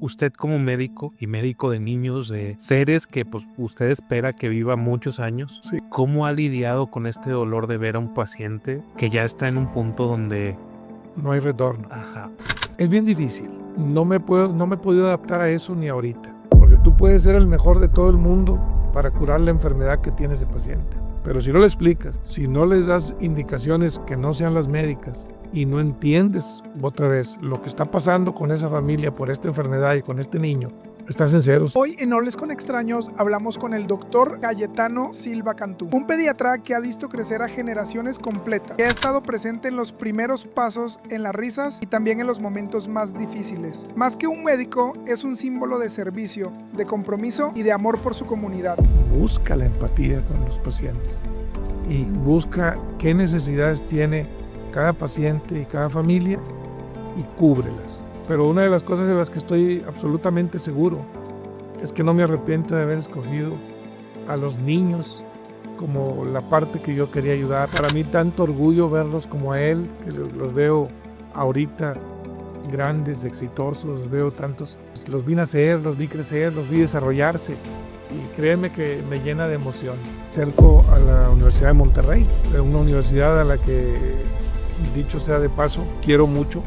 Usted como médico y médico de niños, de seres que pues usted espera que viva muchos años, Sí. ¿cómo ha lidiado con este dolor de ver a un paciente que ya está en un punto donde... No hay retorno. Ajá. Es bien difícil. No me he podido adaptar a eso ni ahorita. Porque tú puedes ser el mejor de todo el mundo para curar la enfermedad que tiene ese paciente. Pero si no le explicas, si no le das indicaciones que no sean las médicas y no entiendes otra vez lo que está pasando con esa familia por esta enfermedad y con este niño, estás en ceros. Hoy en Hables con Extraños hablamos con el doctor Cayetano Silva Cantú, un pediatra que ha visto crecer a generaciones completas, que ha estado presente en los primeros pasos, en las risas y también en los momentos más difíciles. Más que un médico, es un símbolo de servicio, de compromiso y de amor por su comunidad. Busca la empatía con los pacientes y busca qué necesidades tiene cada paciente y cada familia y cúbrelas. Pero una de las cosas de las que estoy absolutamente seguro es que no me arrepiento de haber escogido a los niños como la parte que yo quería ayudar. Para mí tanto orgullo verlos como a él, que los veo ahorita grandes, exitosos, los veo tantos. Los vi nacer, los vi crecer, los vi desarrollarse y créeme que me llena de emoción. Cerco a la Universidad de Monterrey, una universidad a la que, dicho sea de paso, quiero mucho,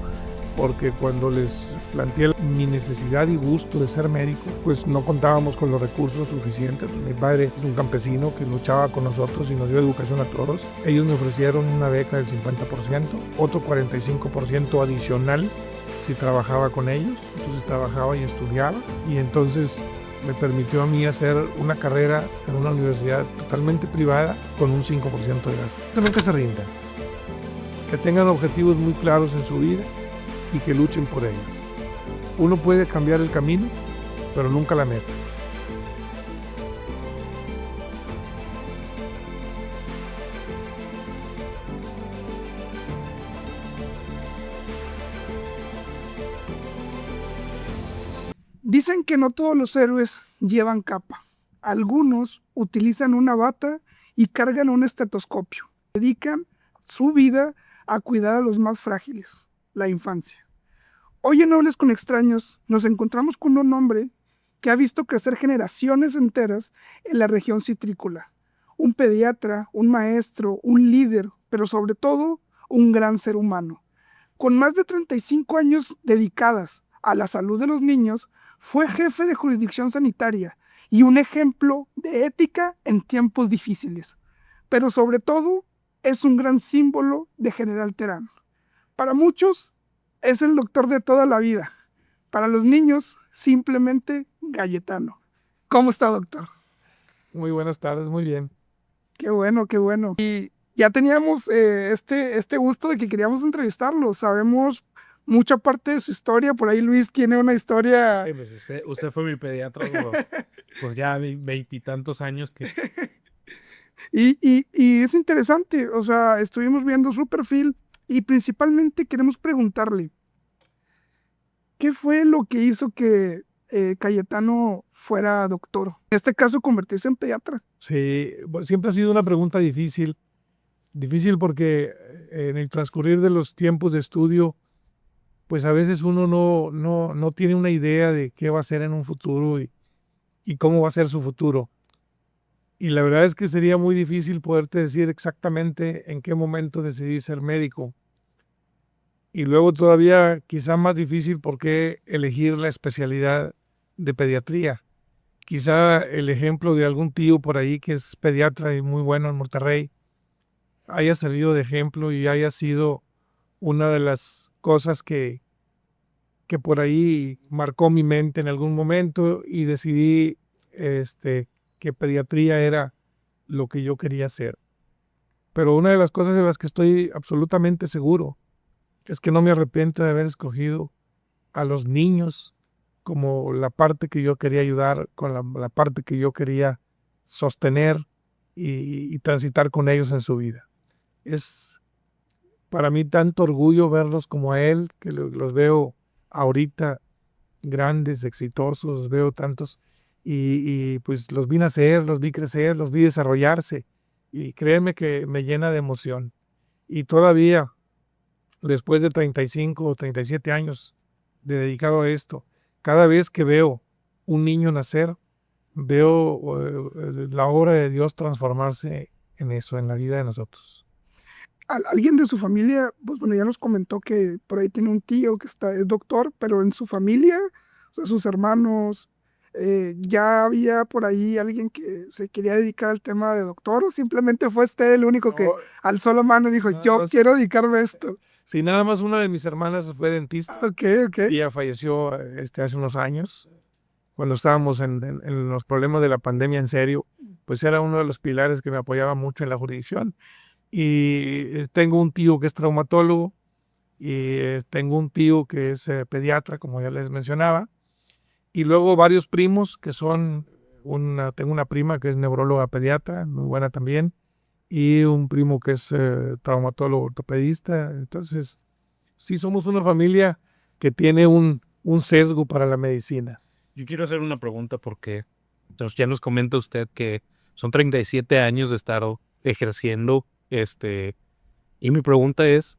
porque cuando les planteé mi necesidad y gusto de ser médico, pues no contábamos con los recursos suficientes. Mi padre es un campesino que luchaba con nosotros y nos dio educación a todos. Ellos me ofrecieron una beca del 50%, otro 45% adicional si trabajaba con ellos. Entonces trabajaba y estudiaba, y entonces me permitió a mí hacer una carrera en una universidad totalmente privada con un 5% de gasto. Que nunca se rindan, que tengan objetivos muy claros en su vida y que luchen por ello. Uno puede cambiar el camino, pero nunca la meta. Dicen que no todos los héroes llevan capa. Algunos utilizan una bata y cargan un estetoscopio. Dedican su vida a cuidar a los más frágiles, la infancia. Hoy en Hables con Extraños nos encontramos con un hombre que ha visto crecer generaciones enteras en la región citrícola. Un pediatra, un maestro, un líder, pero sobre todo un gran ser humano. Con más de 35 años dedicadas a la salud de los niños, fue jefe de jurisdicción sanitaria y un ejemplo de ética en tiempos difíciles. Pero sobre todo, es un gran símbolo de General Terán. Para muchos, es el doctor de toda la vida. Para los niños, simplemente Cayetano. ¿Cómo está, doctor? Muy buenas tardes, muy bien. Qué bueno, qué bueno. Y ya teníamos este gusto de que queríamos entrevistarlo. Sabemos mucha parte de su historia. Por ahí Luis tiene una historia... Sí, pues usted fue mi pediatra por ya 20 y tantos años que... Y es interesante, o sea, estuvimos viendo su perfil y principalmente queremos preguntarle, ¿qué fue lo que hizo que Cayetano fuera doctor? En este caso, convertirse en pediatra. Sí, siempre ha sido una pregunta difícil porque en el transcurrir de los tiempos de estudio, pues a veces uno no tiene una idea de qué va a hacer en un futuro y cómo va a ser su futuro. Y la verdad es que sería muy difícil poderte decir exactamente en qué momento decidí ser médico. Y luego todavía quizá más difícil por qué elegir la especialidad de pediatría. Quizá el ejemplo de algún tío por ahí que es pediatra y muy bueno en Monterrey haya servido de ejemplo y haya sido una de las cosas que por ahí marcó mi mente en algún momento y decidí que pediatría era lo que yo quería hacer. Pero una de las cosas de las que estoy absolutamente seguro es que no me arrepiento de haber escogido a los niños como la parte que yo quería ayudar, con la parte que yo quería sostener y transitar con ellos en su vida. Es para mí tanto orgullo verlos como a él, que los veo ahorita grandes, exitosos, los veo tantos y pues los vi nacer, los vi crecer, los vi desarrollarse y créeme que me llena de emoción. Y todavía, después de 35 o 37 años de dedicado a esto, cada vez que veo un niño nacer, veo la obra de Dios transformarse en eso, en la vida de nosotros. Alguien de su familia, pues bueno, ya nos comentó que por ahí tiene un tío que es doctor, pero en su familia, o sea, sus hermanos, ya había por ahí alguien que se quería dedicar al tema de doctor, o simplemente fue usted el único que No, alzó la mano y dijo, nada yo más. quiero dedicarme a esto. Sí, nada más una de mis hermanas fue dentista. Ok, ok. Y ella falleció hace unos años, cuando estábamos en los problemas de la pandemia en serio, pues era uno de los pilares que me apoyaba mucho en la jurisdicción. Y tengo un tío que es traumatólogo y tengo un tío que es pediatra, como ya les mencionaba, y luego varios primos que son, tengo una prima que es neuróloga pediatra, muy buena también, y un primo que es traumatólogo ortopedista. Entonces, sí somos una familia que tiene un sesgo para la medicina. Yo quiero hacer una pregunta porque entonces, ya nos comenta usted que son 37 años de estar ejerciendo, y mi pregunta es,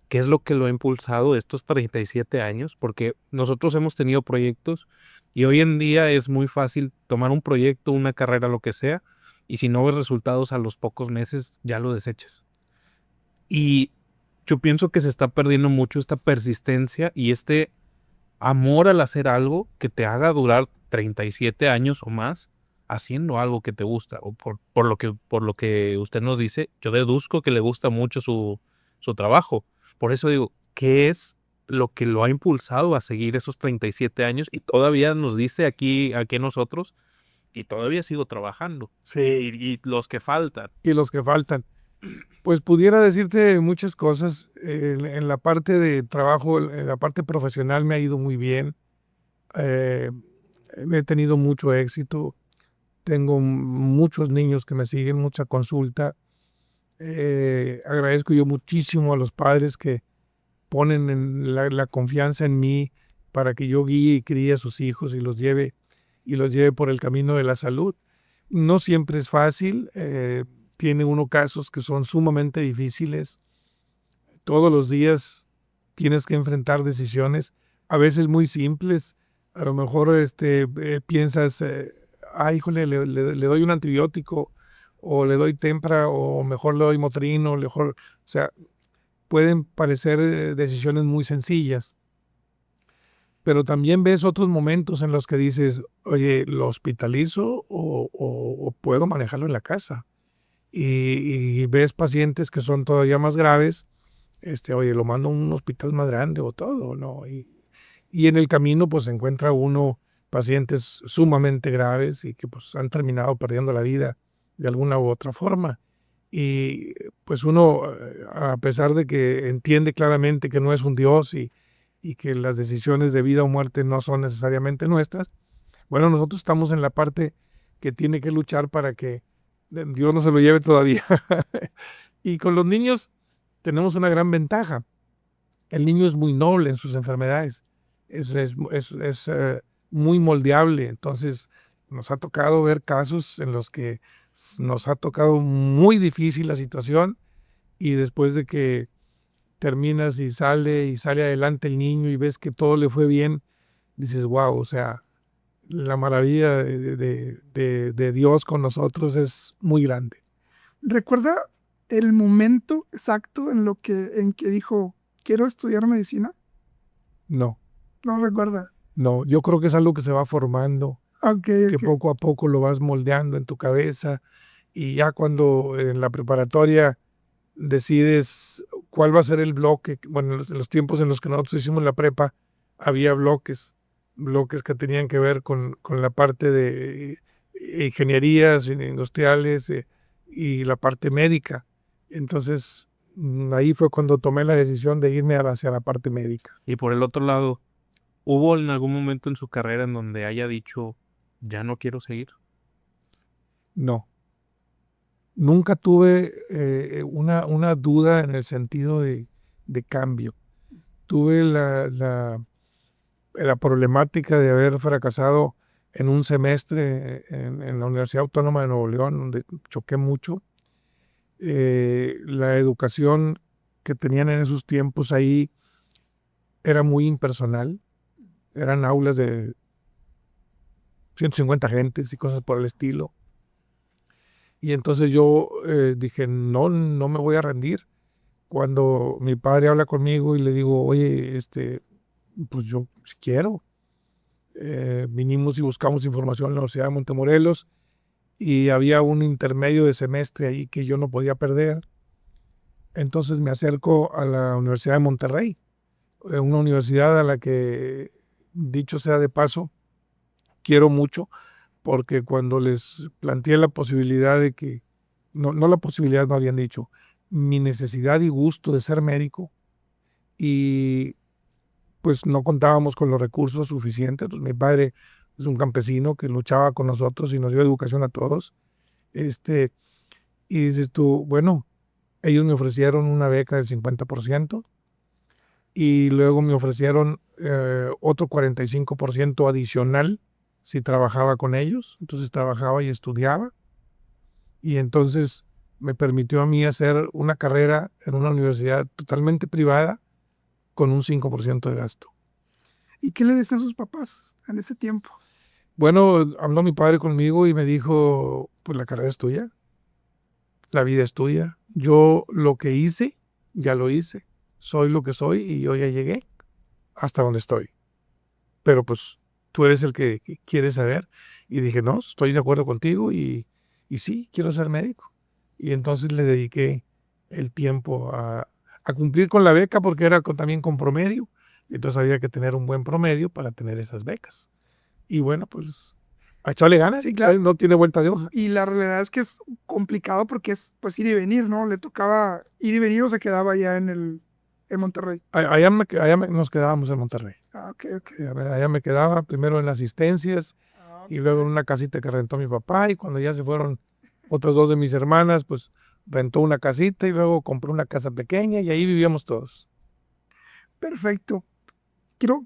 ¿qué es lo que lo ha impulsado estos 37 años? Porque nosotros hemos tenido proyectos y hoy en día es muy fácil tomar un proyecto, una carrera, lo que sea, y si no ves resultados a los pocos meses, ya lo desechas. Y yo pienso que se está perdiendo mucho esta persistencia y este amor al hacer algo que te haga durar 37 años o más haciendo algo que te gusta. O por lo que usted nos dice, yo deduzco que le gusta mucho su trabajo. Por eso digo, ¿qué es lo que lo ha impulsado a seguir esos 37 años? Y todavía nos dice aquí nosotros, y todavía sigo trabajando. Sí. Y los que faltan. Y los que faltan. Pues pudiera decirte muchas cosas. En la parte de trabajo, en la parte profesional me ha ido muy bien. He tenido mucho éxito. Tengo muchos niños que me siguen, mucha consulta. Agradezco yo muchísimo a los padres que ponen la confianza en mí para que yo guíe y críe a sus hijos y los lleve por el camino de la salud. No siempre es fácil. Tiene uno casos que son sumamente difíciles. Todos los días tienes que enfrentar decisiones, a veces muy simples. A lo mejor piensas, híjole, le doy un antibiótico, o le doy Tempra, o mejor le doy Motrin, o sea, pueden parecer decisiones muy sencillas. Pero también ves otros momentos en los que dices, oye, ¿lo hospitalizo o puedo manejarlo en la casa? Y ves pacientes que son todavía más graves, oye, lo mando a un hospital más grande o todo, ¿no? Y en el camino pues encuentra uno pacientes sumamente graves y que pues han terminado perdiendo la vida de alguna u otra forma. Y pues uno, a pesar de que entiende claramente que no es un Dios y que las decisiones de vida o muerte no son necesariamente nuestras, bueno, nosotros estamos en la parte que tiene que luchar para que Dios no se lo lleve todavía. Y con los niños tenemos una gran ventaja. El niño es muy noble en sus enfermedades, es muy moldeable. Entonces nos ha tocado ver casos en los que nos ha tocado muy difícil la situación, y después de que terminas y sale adelante el niño y ves que todo le fue bien, dices, wow, o sea, la maravilla de Dios con nosotros es muy grande. ¿Recuerda el momento exacto en que dijo, quiero estudiar medicina? No, No recuerda. no, yo creo que es algo que se va formando, Ok, que ok. poco a poco lo vas moldeando en tu cabeza, y ya cuando en la preparatoria decides cuál va a ser el bloque. Bueno, en los tiempos en los que nosotros hicimos la prepa, había bloques que tenían que ver con la parte de ingenierías industriales, y la parte médica. Entonces, ahí fue cuando tomé la decisión de irme hacia la parte médica. Y por el otro lado, ¿hubo en algún momento en su carrera en donde haya dicho, ya no quiero seguir? No. Nunca tuve una duda en el sentido de cambio. Tuve la problemática de haber fracasado en un semestre en la Universidad Autónoma de Nuevo León, donde choqué mucho. La educación que tenían en esos tiempos ahí era muy impersonal. Eran aulas de 150 gentes y cosas por el estilo. Y entonces yo dije, no me voy a rendir. Cuando mi padre habla conmigo y le digo, oye, pues yo si quiero. Vinimos y buscamos información en la Universidad de Montemorelos y había un intermedio de semestre ahí que yo no podía perder. Entonces me acerco a la Universidad de Monterrey, una universidad a la que, dicho sea de paso, quiero mucho, porque cuando les planteé la posibilidad de que, no la posibilidad, no habían dicho, mi necesidad y gusto de ser médico, y pues no contábamos con los recursos suficientes. Pues mi padre es un campesino que luchaba con nosotros y nos dio educación a todos. Y dices tú, bueno, ellos me ofrecieron una beca del 50% y luego me ofrecieron otro 45% adicional si trabajaba con ellos. Entonces trabajaba y estudiaba. Y entonces me permitió a mí hacer una carrera en una universidad totalmente privada con un 5% de gasto. ¿Y qué le decían sus papás en ese tiempo? Bueno, habló mi padre conmigo y me dijo, pues la carrera es tuya, la vida es tuya. Yo lo que hice, ya lo hice. Soy lo que soy y yo ya llegué hasta donde estoy. Pero pues tú eres el que quieres saber. Y dije, no, estoy de acuerdo contigo y sí, quiero ser médico. Y entonces le dediqué el tiempo a cumplir con la beca porque era también con promedio. Entonces había que tener un buen promedio para tener esas becas. Y bueno, pues a echarle ganas, Sí, claro. no tiene vuelta de hoja. Y la realidad es que es complicado porque es pues ir y venir, ¿no? Le tocaba ir y venir o se quedaba allá en Monterrey. Allá nos quedábamos en Monterrey. Ok. Allá me quedaba primero en asistencias y Ok. luego en una casita que rentó mi papá, y cuando ya se fueron otras dos de mis hermanas, pues rentó una casita y luego compró una casa pequeña y ahí vivíamos todos. Perfecto.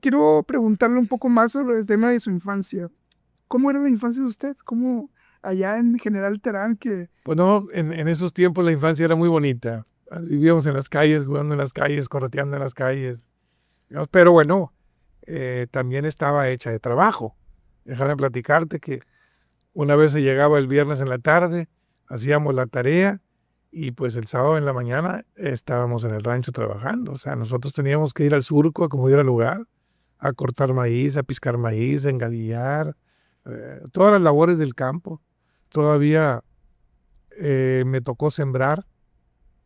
Quiero preguntarle un poco más sobre el tema de su infancia. ¿Cómo era la infancia de usted? ¿Cómo allá en General Terán que Bueno, en esos tiempos la infancia era muy bonita. Vivíamos en las calles, jugando en las calles, correteando en las calles. Pero bueno, también estaba hecha de trabajo. Déjame platicarte que una vez se llegaba el viernes en la tarde, hacíamos la tarea y pues el sábado en la mañana estábamos en el rancho trabajando. O sea, nosotros teníamos que ir al surco, a como ir al lugar, a cortar maíz, a piscar maíz, a engalillar, todas las labores del campo. Todavía me tocó sembrar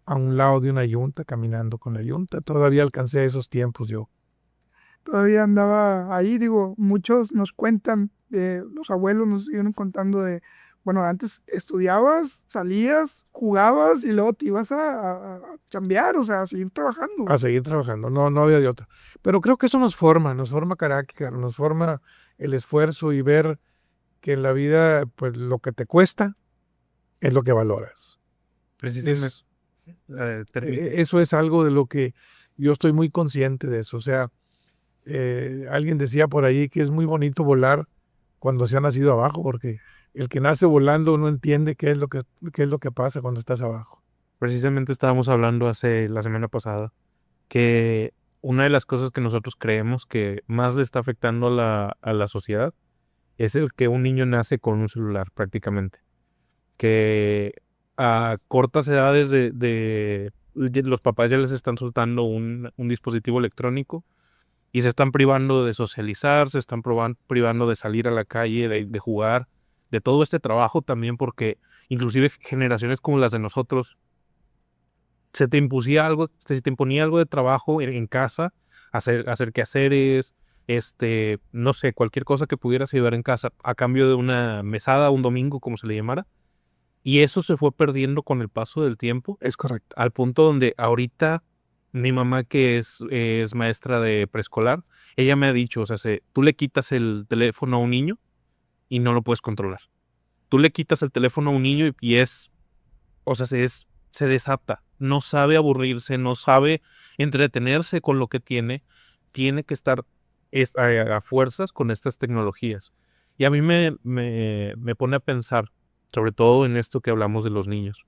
a un lado de una yunta, caminando con la yunta. Todavía alcancé esos tiempos yo. todavía andaba ahí? Digo, muchos nos cuentan, los abuelos nos siguen contando bueno, antes estudiabas, salías, jugabas y luego te ibas a chambear, o sea, a seguir trabajando. A seguir trabajando, no había de otra. Pero creo que eso nos forma carácter, nos forma el esfuerzo y ver que en la vida, pues lo que te cuesta es lo que valoras. Precisamente. Eso es algo de lo que yo estoy muy consciente de eso. O sea, alguien decía por ahí que es muy bonito volar cuando se ha nacido abajo, porque el que nace volando no entiende qué es lo que pasa cuando estás abajo. Precisamente estábamos hablando la semana pasada que una de las cosas que nosotros creemos que más le está afectando a la sociedad es el que un niño nace con un celular prácticamente. Que a cortas edades los papás ya les están soltando un dispositivo electrónico y se están privando de socializar, se están privando de salir a la calle, de jugar, de todo este trabajo también, porque inclusive generaciones como las de nosotros, se te imponía algo de trabajo en casa, hacer quehaceres, no sé, cualquier cosa que pudieras ayudar en casa, a cambio de una mesada, un domingo, como se le llamara. Y eso se fue perdiendo con el paso del tiempo, Es correcto. al punto donde ahorita mi mamá, que es maestra de preescolar, ella me ha dicho, o sea, tú le quitas el teléfono a un niño y no lo puedes controlar. Tú le quitas el teléfono a un niño y o sea, se desata. No sabe aburrirse, no sabe entretenerse con lo que tiene que estar a fuerzas con estas tecnologías. Y a mí me pone a pensar, sobre todo en esto que hablamos de los niños.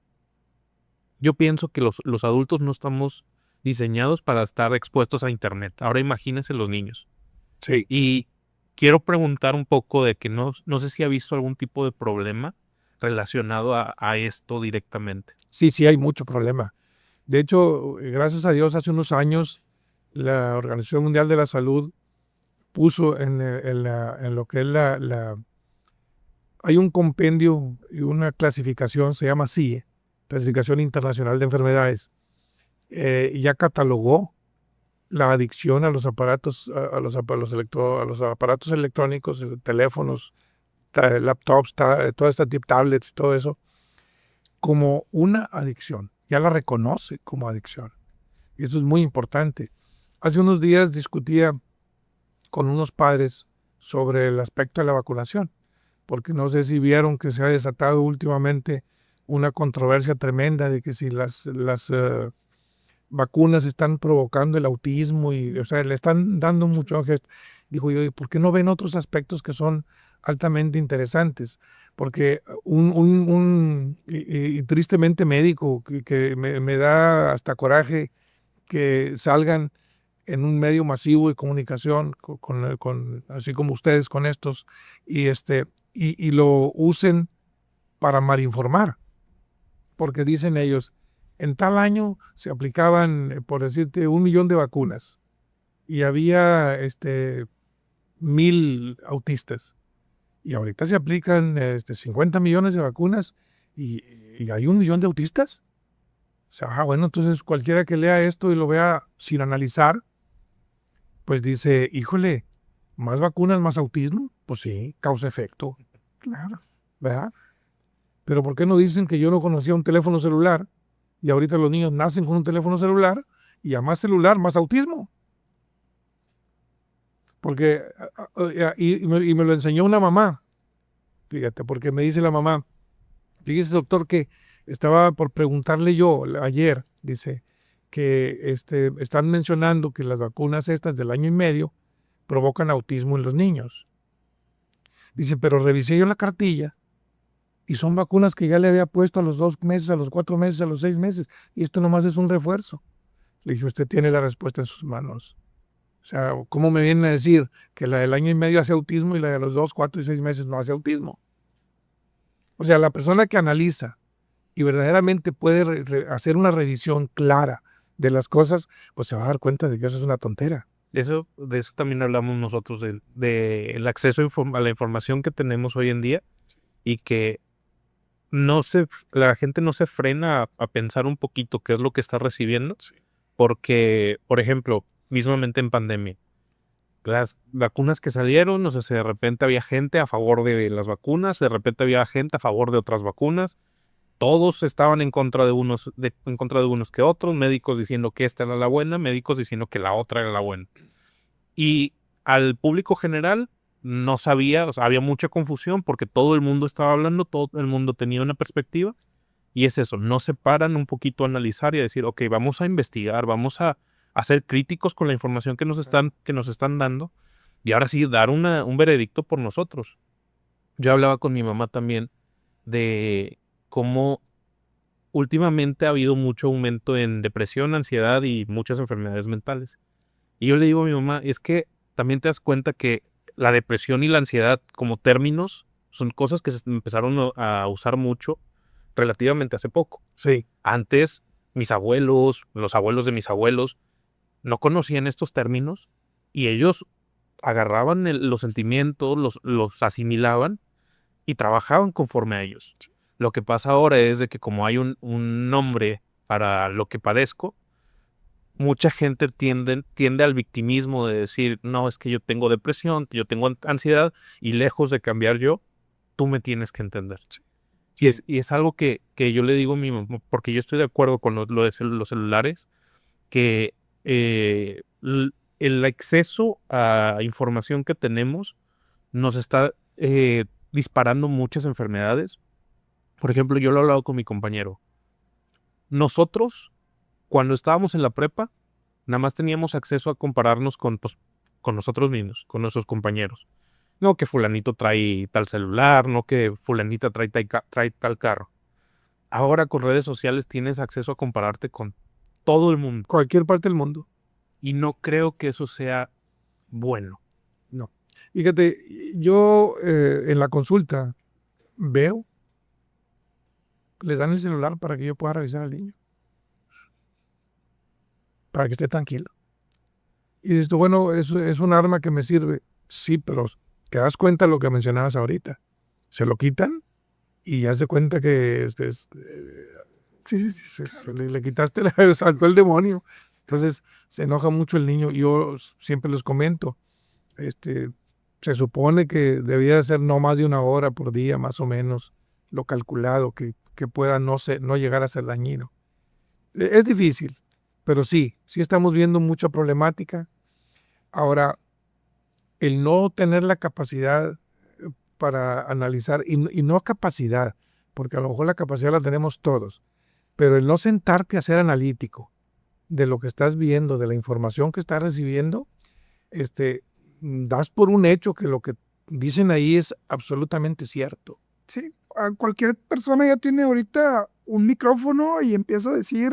Yo pienso que los adultos no estamos diseñados para estar expuestos a internet. Ahora imagínense los niños. Sí. Y quiero preguntar un poco de que no sé si ha visto algún tipo de problema relacionado a esto directamente. Sí, hay mucho problema. De hecho, gracias a Dios, hace unos años la Organización Mundial de la Salud puso en lo que es hay un compendio y una clasificación, se llama CIE, Clasificación Internacional de Enfermedades, y ya catalogó la adicción a los aparatos, a los aparatos electrónicos, teléfonos, laptops, todo este tipo, tablets, todo eso, como una adicción. Ya la reconoce como adicción. Y eso es muy importante. Hace unos días discutía con unos padres sobre el aspecto de la vacunación, porque no sé si vieron que se ha desatado últimamente una controversia tremenda de que si las vacunas están provocando el autismo y, o sea, le están dando mucho gesto. Dijo yo, ¿y por qué no ven otros aspectos que son altamente interesantes? Porque y tristemente médico, que me da hasta coraje que salgan en un medio masivo de comunicación, así como ustedes con estos, y lo usen para malinformar, porque dicen ellos, en tal año se aplicaban, por decirte, 1 millón de vacunas y había 1,000 autistas. Y ahorita se aplican 50 millones de vacunas y hay 1 millón de autistas. O sea, bueno, entonces cualquiera que lea esto y lo vea sin analizar, pues dice, híjole, más vacunas, más autismo. Pues sí, causa-efecto, Claro. ¿verdad? Pero ¿por qué no dicen que yo no conocía un teléfono celular y ahorita los niños nacen con un teléfono celular y a más celular, más autismo? Porque, y me lo enseñó una mamá, fíjate, porque me dice la mamá, fíjese doctor que estaba por preguntarle yo ayer, dice, que están mencionando que las vacunas estas del año y medio provocan autismo en los niños. Dice, pero revisé yo la cartilla y son vacunas que ya le había puesto a los 2 meses, a los 4 meses, a los 6 meses, y esto nomás es un refuerzo. Le dije, usted tiene la respuesta en sus manos. O sea, ¿cómo me vienen a decir que la del año y medio hace autismo y la de los 2, 4 y 6 meses no hace autismo? O sea, la persona que analiza y verdaderamente puede hacer una revisión clara de las cosas, pues se va a dar cuenta de que eso es una tontera. De eso también hablamos nosotros, el acceso a la información que tenemos hoy en día y que la gente no se frena a pensar un poquito qué es lo que está recibiendo. Sí. Porque, por ejemplo, mismamente en pandemia, las vacunas que salieron, no sé si de repente había gente a favor de las vacunas, de repente había gente a favor de otras vacunas, todos estaban en contra de unos que otros, médicos diciendo que esta era la buena, médicos diciendo que la otra era la buena. Y al público general no sabía, o sea, había mucha confusión porque todo el mundo estaba hablando, todo el mundo tenía una perspectiva. Y es eso, no se paran un poquito a analizar y a decir, ok, vamos a investigar, vamos a ser críticos con la información que nos están dando y ahora sí dar un veredicto por nosotros. Yo hablaba con mi mamá también de cómo últimamente ha habido mucho aumento en depresión, ansiedad y muchas enfermedades mentales. Y yo le digo a mi mamá, es que también te das cuenta que la depresión y la ansiedad como términos son cosas que se empezaron a usar mucho relativamente hace poco. Sí. Antes, mis abuelos, los abuelos de mis abuelos, no conocían estos términos y ellos agarraban los sentimientos, los asimilaban y trabajaban conforme a ellos. Lo que pasa ahora es de que como hay un nombre para lo que padezco, mucha gente tiende al victimismo de decir, no, es que yo tengo depresión, yo tengo ansiedad y lejos de cambiar yo, tú me tienes que entender. Y es algo que yo le digo a mi mamá, porque yo estoy de acuerdo con lo de los celulares, que el acceso a información que tenemos nos está disparando muchas enfermedades. Por ejemplo, yo lo he hablado con mi compañero. Nosotros, cuando estábamos en la prepa, nada más teníamos acceso a compararnos con nosotros mismos, con nuestros compañeros. No que fulanito trae tal celular, no que fulanita trae tal carro. Ahora con redes sociales tienes acceso a compararte con todo el mundo. Cualquier parte del mundo. Y no creo que eso sea bueno. Fíjate, yo en la consulta veo, les dan el celular para que yo pueda revisar al niño, para que esté tranquilo. Y dices tú, bueno, es un arma que me sirve. Sí, pero te das cuenta de lo que mencionabas ahorita. Se lo quitan y ya se cuenta que le quitaste, saltó el demonio. Entonces se enoja mucho el niño. Yo siempre les comento, se supone que debía ser no más de 1 hora por día, más o menos, lo calculado, que pueda no llegar a ser dañino. Es difícil, pero sí estamos viendo mucha problemática. Ahora, el no tener la capacidad para analizar, y no capacidad, porque a lo mejor la capacidad la tenemos todos, pero el no sentarte a ser analítico de lo que estás viendo, de la información que estás recibiendo, das por un hecho que lo que dicen ahí es absolutamente cierto. Sí, cualquier persona ya tiene ahorita un micrófono y empieza a decir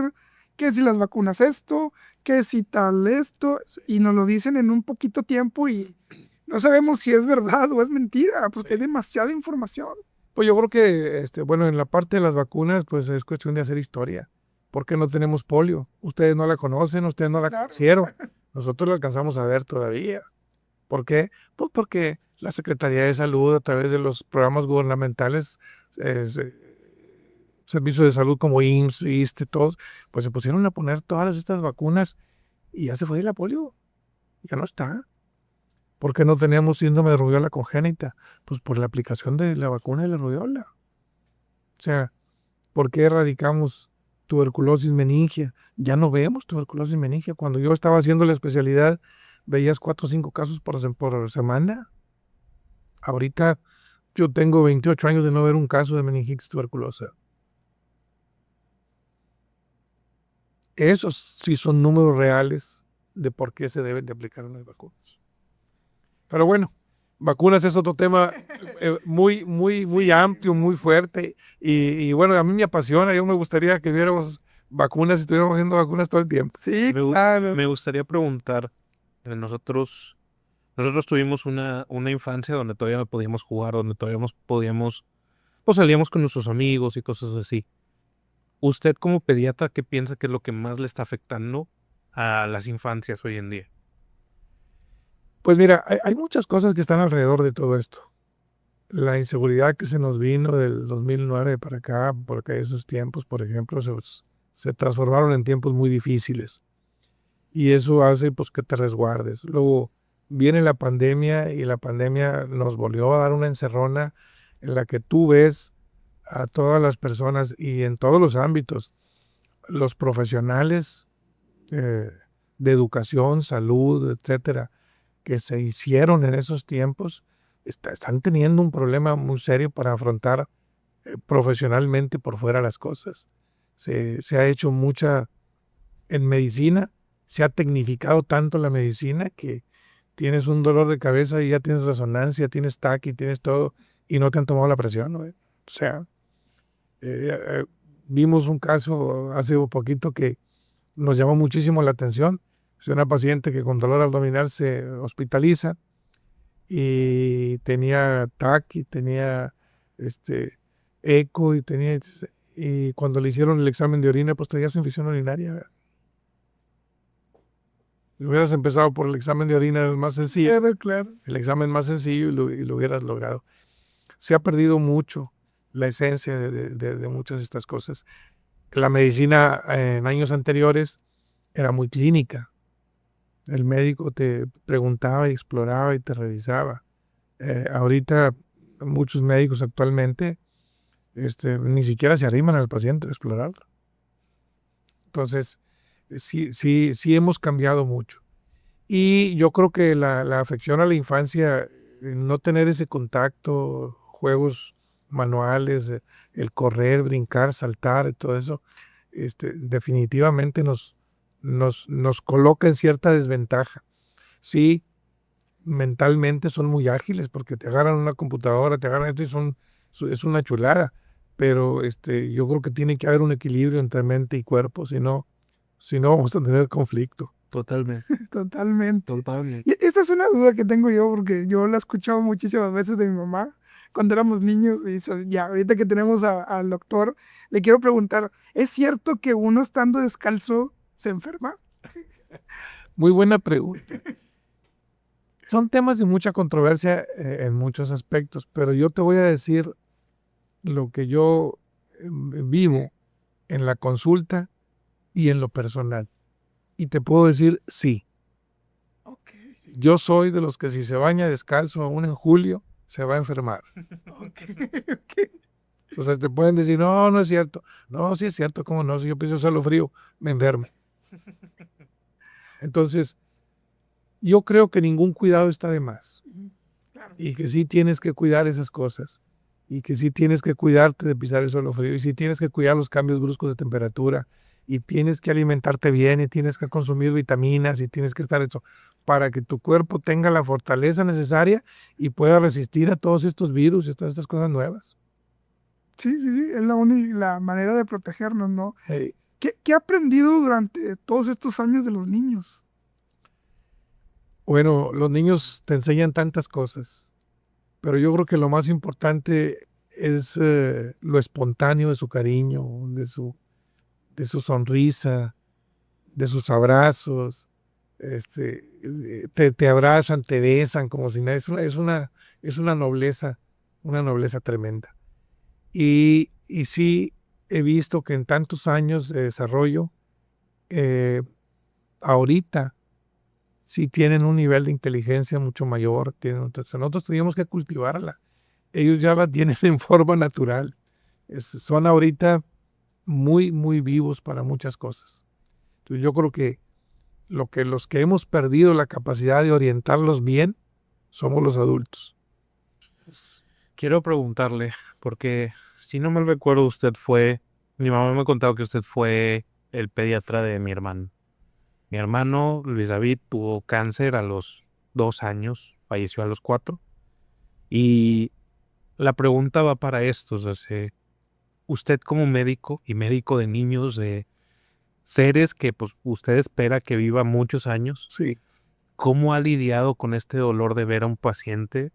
que si las vacunas esto, que si tal esto, y nos lo dicen en un poquito tiempo y no sabemos si es verdad o es mentira, porque hay demasiada información. Pues yo creo que, bueno, en la parte de las vacunas, pues es cuestión de hacer historia. ¿Por qué no tenemos polio? Ustedes no la conocen, ustedes no la conocieron. Nosotros la alcanzamos a ver todavía. ¿Por qué? Pues porque la Secretaría de Salud, a través de los programas gubernamentales, servicios de salud como IMSS, ISSSTE, todos, pues se pusieron a poner todas estas vacunas y ya se fue la polio. Ya no está. ¿Por qué no teníamos síndrome de rubiola congénita? Pues por la aplicación de la vacuna de la rubiola. O sea, ¿por qué erradicamos tuberculosis meningia? Ya no vemos tuberculosis meningia. Cuando yo estaba haciendo la especialidad, veías 4 o 5 casos por semana. Ahorita yo tengo 28 años de no ver un caso de meningitis tuberculosa. Esos sí son números reales de por qué se deben de aplicar unas vacunas. Pero bueno, vacunas es otro tema muy amplio, muy fuerte. Y bueno, a mí me apasiona. Yo me gustaría que viéramos vacunas y estuviéramos viendo vacunas todo el tiempo. Sí, Me gustaría preguntar, nosotros tuvimos una infancia donde todavía podíamos jugar, donde todavía podíamos, pues salíamos con nuestros amigos y cosas así. ¿Usted como pediatra qué piensa que es lo que más le está afectando a las infancias hoy en día? Pues mira, hay muchas cosas que están alrededor de todo esto. La inseguridad que se nos vino del 2009 para acá, porque esos tiempos, por ejemplo, se transformaron en tiempos muy difíciles. Y eso hace pues que te resguardes. Luego viene la pandemia y la pandemia nos volvió a dar una encerrona en la que tú ves a todas las personas y en todos los ámbitos, los profesionales de educación, salud, etcétera, que se hicieron en esos tiempos, están teniendo un problema muy serio para afrontar profesionalmente por fuera las cosas. Se ha hecho mucha en medicina, se ha tecnificado tanto la medicina que tienes un dolor de cabeza y ya tienes resonancia, tienes TAC y tienes todo y no te han tomado la presión, ¿no? O sea, vimos un caso hace poquito que nos llamó muchísimo la atención. Es una paciente que con dolor abdominal se hospitaliza y tenía TAC y tenía eco y cuando le hicieron el examen de orina, pues traía su infección urinaria. Si hubieras empezado por el examen de orina, el más sencillo, claro. el examen más sencillo y lo hubieras logrado. Se ha perdido mucho la esencia de muchas de estas cosas. La medicina en años anteriores era muy clínica. El médico te preguntaba y exploraba y te revisaba. Ahorita muchos médicos actualmente ni siquiera se arriman al paciente a explorarlo. Entonces, sí hemos cambiado mucho. Y yo creo que la afección a la infancia, no tener ese contacto, juegos manuales, el correr, brincar, saltar, todo eso, definitivamente nos coloca en cierta desventaja. Sí, mentalmente son muy ágiles porque te agarran una computadora, te agarran esto y es una chulada, pero yo creo que tiene que haber un equilibrio entre mente y cuerpo, si no vamos a tener conflicto. Totalmente. Totalmente. Totalmente. Y esa es una duda que tengo yo, porque yo la he escuchado muchísimas veces de mi mamá cuando éramos niños. Y ya, ahorita que tenemos al doctor, le quiero preguntar, ¿es cierto que uno estando descalzo se enferma? Muy buena pregunta. Son temas de mucha controversia en muchos aspectos, pero yo te voy a decir lo que yo vivo en la consulta y en lo personal. Y te puedo decir sí. Okay. Yo soy de los que si se baña descalzo aún en julio, se va a enfermar. Okay. O sea, te pueden decir, no, no es cierto. No, sí es cierto, ¿cómo no? Si yo pienso hacerlo frío, me enfermo. Entonces, yo creo que ningún cuidado está de más. Claro. Y que sí tienes que cuidar esas cosas. Y que sí tienes que cuidarte de pisar el suelo frío. Y sí tienes que cuidar los cambios bruscos de temperatura. Y tienes que alimentarte bien. Y tienes que consumir vitaminas. Y tienes que estar hecho para que tu cuerpo tenga la fortaleza necesaria y pueda resistir a todos estos virus y a todas estas cosas nuevas. Sí, es la manera de protegernos, ¿no? Hey. ¿Qué ha aprendido durante todos estos años de los niños? Bueno, los niños te enseñan tantas cosas, pero yo creo que lo más importante es lo espontáneo de su cariño, de su sonrisa, de sus abrazos. Te abrazan, te besan como si nada. Es una nobleza tremenda. Y sí he visto que en tantos años de desarrollo, ahorita sí tienen un nivel de inteligencia mucho mayor. Entonces nosotros teníamos que cultivarla. Ellos ya la tienen en forma natural. Son ahorita muy, muy vivos para muchas cosas. Entonces yo creo que los que hemos perdido la capacidad de orientarlos bien somos los adultos. Quiero preguntarle, porque si no me recuerdo, mi mamá me ha contado que usted fue el pediatra de mi hermano. Mi hermano, Luis David, tuvo cáncer a los 2 años, falleció a los 4. Y la pregunta va para esto, o sea, usted como médico y médico de niños, de seres que pues usted espera que viva muchos años, Sí, ¿cómo ha lidiado con este dolor de ver a un paciente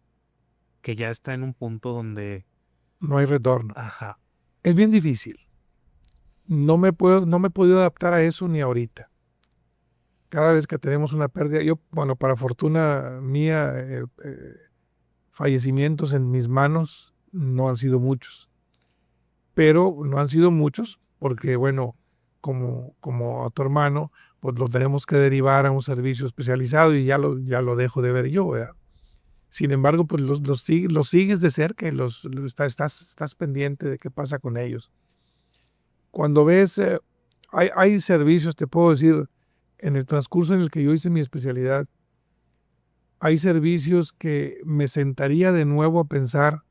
que ya está en un punto donde, no hay retorno. ajá, Es bien difícil. No me he podido adaptar a eso ni ahorita. Cada vez que tenemos una pérdida, bueno, para fortuna mía, fallecimientos en mis manos no han sido muchos. Pero no han sido muchos porque, bueno, como a tu hermano, pues lo tenemos que derivar a un servicio especializado y ya lo dejo de ver yo, ¿verdad? Sin embargo, pues los sigues de cerca y estás pendiente de qué pasa con ellos. Cuando ves, hay servicios, te puedo decir, en el transcurso en el que yo hice mi especialidad, hay servicios que me sentaría de nuevo a pensar,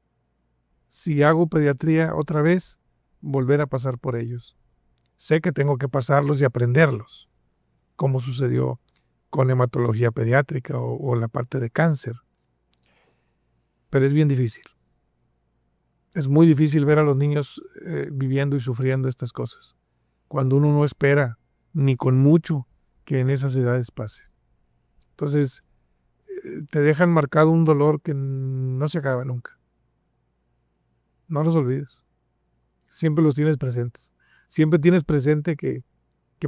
si hago pediatría otra vez, volver a pasar por ellos. Sé que tengo que pasarlos y aprenderlos, como sucedió con hematología pediátrica o la parte de cáncer. Pero es bien difícil. Es muy difícil ver a los niños viviendo y sufriendo estas cosas, cuando uno no espera, ni con mucho, que en esas edades pase. Entonces, te dejan marcado un dolor que no se acaba nunca. No los olvides. Siempre los tienes presentes. Siempre tienes presente que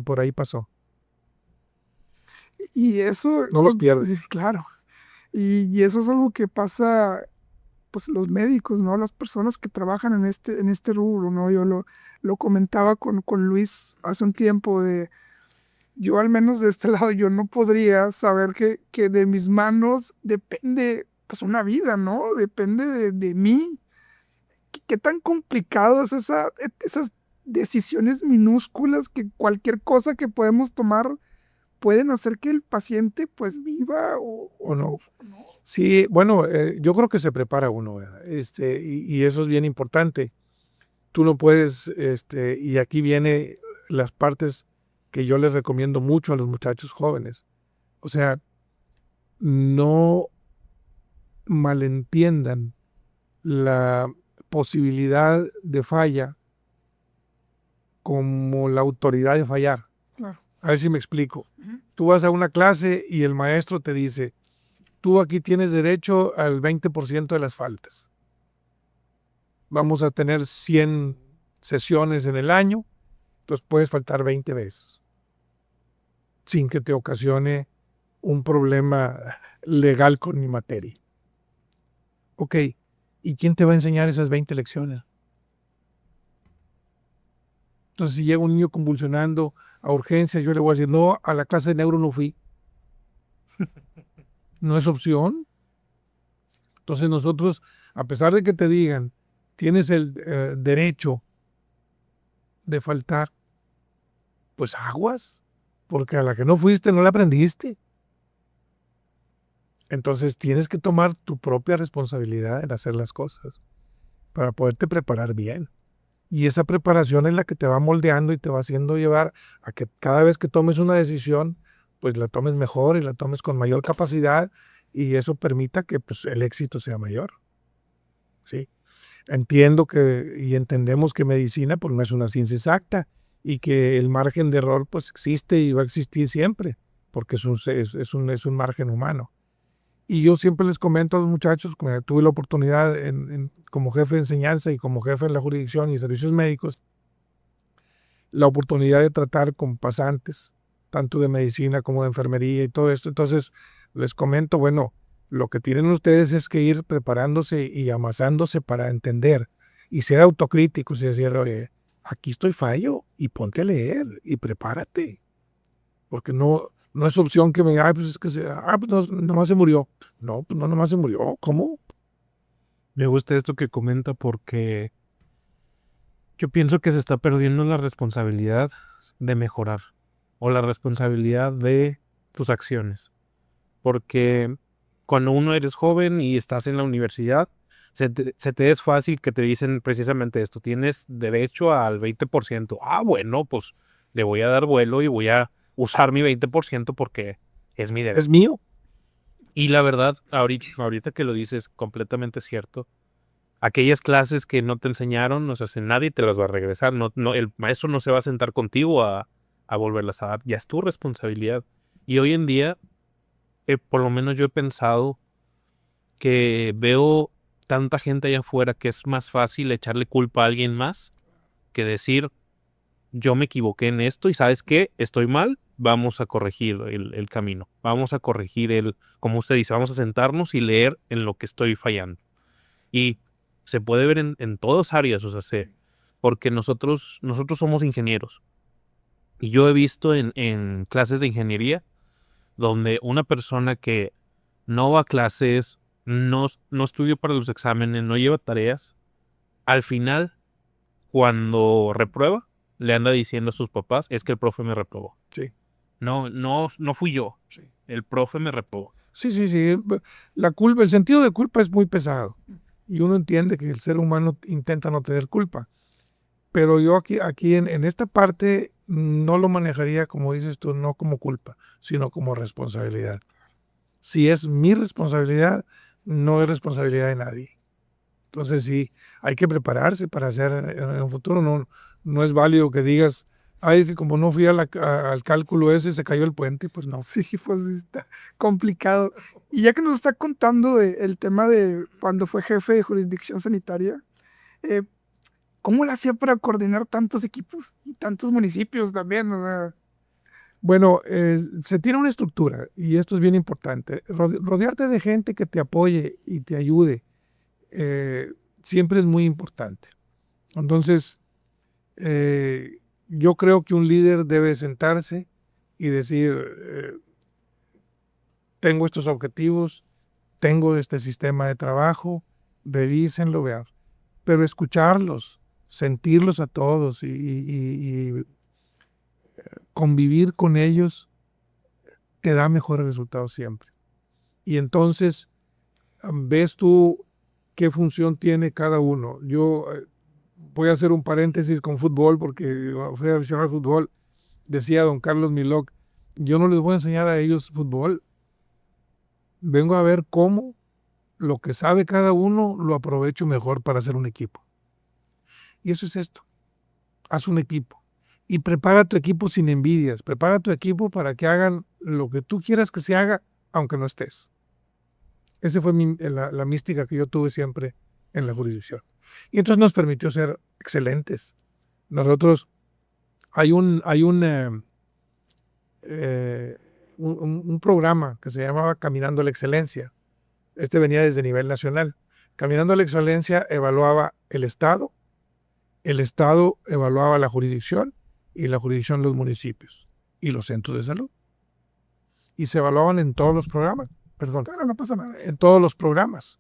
por ahí pasó. Y eso, No los pierdes. sí, claro. Y eso es algo que pasa, pues los médicos, ¿no? Las personas que trabajan en este rubro, ¿no? Yo lo comentaba con Luis hace un tiempo yo al menos de este lado, yo no podría saber que de mis manos depende, pues una vida, ¿no? Depende de mí. ¿Qué tan complicado es esas decisiones minúsculas que cualquier cosa que podemos tomar pueden hacer que el paciente pues viva ¿O no? no? Sí, bueno, yo creo que se prepara uno, ¿verdad? Y eso es bien importante. Tú no puedes, y aquí viene las partes que yo les recomiendo mucho a los muchachos jóvenes. O sea, no malentiendan la posibilidad de falla como la autoridad de fallar. Claro. A ver si me explico. Tú vas a una clase y el maestro te dice, tú aquí tienes derecho al 20% de las faltas. Vamos a tener 100 sesiones en el año, entonces puedes faltar 20 veces, sin que te ocasione un problema legal con mi materia. Ok, ¿y quién te va a enseñar esas 20 lecciones? Entonces, si llega un niño convulsionando a urgencias, yo le voy a decir, no, a la clase de neuro no fui. No es opción. Entonces nosotros, a pesar de que te digan, tienes el derecho de faltar, pues aguas, porque a la que no fuiste no la aprendiste. Entonces tienes que tomar tu propia responsabilidad en hacer las cosas para poderte preparar bien. Y esa preparación es la que te va moldeando y te va haciendo llevar a que cada vez que tomes una decisión, pues la tomes mejor y la tomes con mayor capacidad y eso permita que pues, el éxito sea mayor. ¿Sí? Entiendo que y entendemos que medicina pues no es una ciencia exacta y que el margen de error pues existe y va a existir siempre, porque es un margen humano. Y yo siempre les comento a los muchachos, como tuve la oportunidad como jefe de enseñanza y como jefe en la jurisdicción y servicios médicos, la oportunidad de tratar con pasantes, tanto de medicina como de enfermería y todo esto. Entonces les comento, bueno, lo que tienen ustedes es que ir preparándose y amasándose para entender y ser autocríticos y decir, oye, aquí estoy fallo y ponte a leer y prepárate. Porque no es opción que me diga, pues es que pues nomás se murió. No, pues no nomás se murió. ¿Cómo? Me gusta esto que comenta porque yo pienso que se está perdiendo la responsabilidad de mejorar o la responsabilidad de tus acciones. Porque cuando uno eres joven y estás en la universidad, se te es fácil que te dicen precisamente esto, tienes derecho al 20%. Ah, bueno, pues le voy a dar vuelo y voy a usar mi 20% porque es mi derecho. Es mío. Y la verdad, ahorita que lo dices, completamente cierto. Aquellas clases que no te enseñaron, o sea, nadie te las va a regresar. El maestro no se va a sentar contigo a volverlas a dar. Ya es tu responsabilidad. Y hoy en día, por lo menos yo he pensado que veo tanta gente allá afuera que es más fácil echarle culpa a alguien más que decir, yo me equivoqué en esto y ¿sabes qué? Estoy mal, vamos a corregir el camino. Vamos a corregir como usted dice, vamos a sentarnos y leer en lo que estoy fallando. Y se puede ver en todas áreas, o sea, porque nosotros somos ingenieros. Y yo he visto en clases de ingeniería donde una persona que no va a clases, no estudia para los exámenes, no lleva tareas, al final, cuando reprueba, le anda diciendo a sus papás, es que el profe me reprobó. Sí. No fui yo. Sí. El profe me reprobó. Sí. El sentido de culpa es muy pesado. Y uno entiende que el ser humano intenta no tener culpa. Pero yo aquí en esta parte no lo manejaría, como dices tú, no como culpa, sino como responsabilidad. Si es mi responsabilidad, no es responsabilidad de nadie. Entonces sí, hay que prepararse para hacer en un futuro. No es válido que digas, ay, que como no fui al cálculo ese, se cayó el puente. Pues no. Sí, pues está complicado. Y ya que nos está contando el tema de cuando fue jefe de jurisdicción sanitaria, ¿cómo le hacía para coordinar tantos equipos y tantos municipios también? O sea, Bueno, se tiene una estructura y esto es bien importante. Rodearte de gente que te apoye y te ayude siempre es muy importante. Entonces, yo creo que un líder debe sentarse y decir, tengo estos objetivos, tengo este sistema de trabajo, revísenlo, vean. Pero escucharlos, sentirlos a todos y convivir con ellos te da mejores resultados siempre. Y entonces ves tú qué función tiene cada uno. Yo voy a hacer un paréntesis con fútbol porque fui a aficionado al fútbol. Decía don Carlos Milok, yo no les voy a enseñar a ellos fútbol. Vengo a ver cómo lo que sabe cada uno lo aprovecho mejor para hacer un equipo. Y eso es esto. Haz un equipo. Y prepara tu equipo sin envidias. Prepara tu equipo para que hagan lo que tú quieras que se haga, aunque no estés. Esa fue la mística que yo tuve siempre en la jurisdicción. Y entonces nos permitió ser excelentes. Nosotros, hay un programa que se llamaba Caminando a la Excelencia. Este venía desde nivel nacional. Caminando a la Excelencia evaluaba el Estado evaluaba la jurisdicción y la jurisdicción los municipios y los centros de salud. Y se evaluaban en todos los programas. Perdón, no pasa nada. En todos los programas.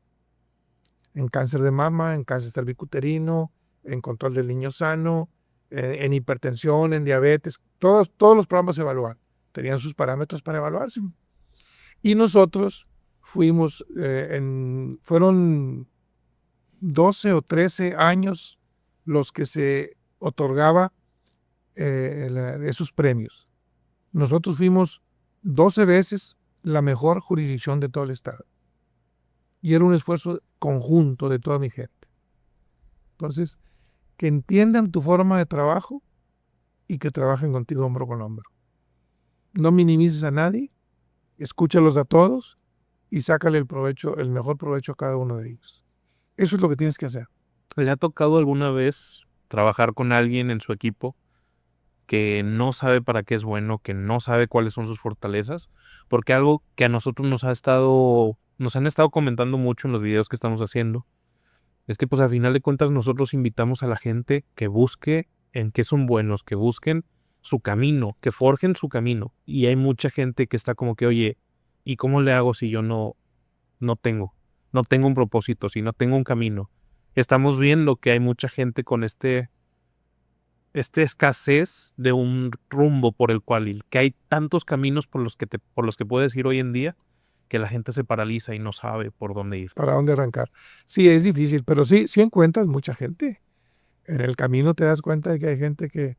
En cáncer de mama, en cáncer cervicuterino, en control del niño sano, en hipertensión, en diabetes. Todos los programas se evaluaban. Tenían sus parámetros para evaluarse. Y nosotros fuimos, fueron 12 o 13 años los que se otorgaba esos premios. Nosotros fuimos 12 veces la mejor jurisdicción de todo el estado. Y era un esfuerzo conjunto de toda mi gente. Entonces, que entiendan tu forma de trabajo y que trabajen contigo hombro con hombro. No minimices a nadie, escúchalos a todos y sácale el mejor provecho a cada uno de ellos. Eso es lo que tienes que hacer. ¿Le ha tocado alguna vez trabajar con alguien en su equipo que no sabe para qué es bueno, que no sabe cuáles son sus fortalezas? Porque algo que a nosotros nos han estado comentando mucho en los videos que estamos haciendo es que pues al final de cuentas nosotros invitamos a la gente que busque en qué son buenos, que busquen su camino, que forjen su camino. Y hay mucha gente que está como que, oye, ¿y cómo le hago si yo no tengo un propósito, si no tengo un camino? Estamos viendo que hay mucha gente con esta escasez de un rumbo por el cual, que hay tantos caminos por los que puedes ir hoy en día, que la gente se paraliza y no sabe por dónde ir. ¿Para dónde arrancar? Sí, es difícil, pero sí encuentras mucha gente. En el camino te das cuenta de que hay gente que,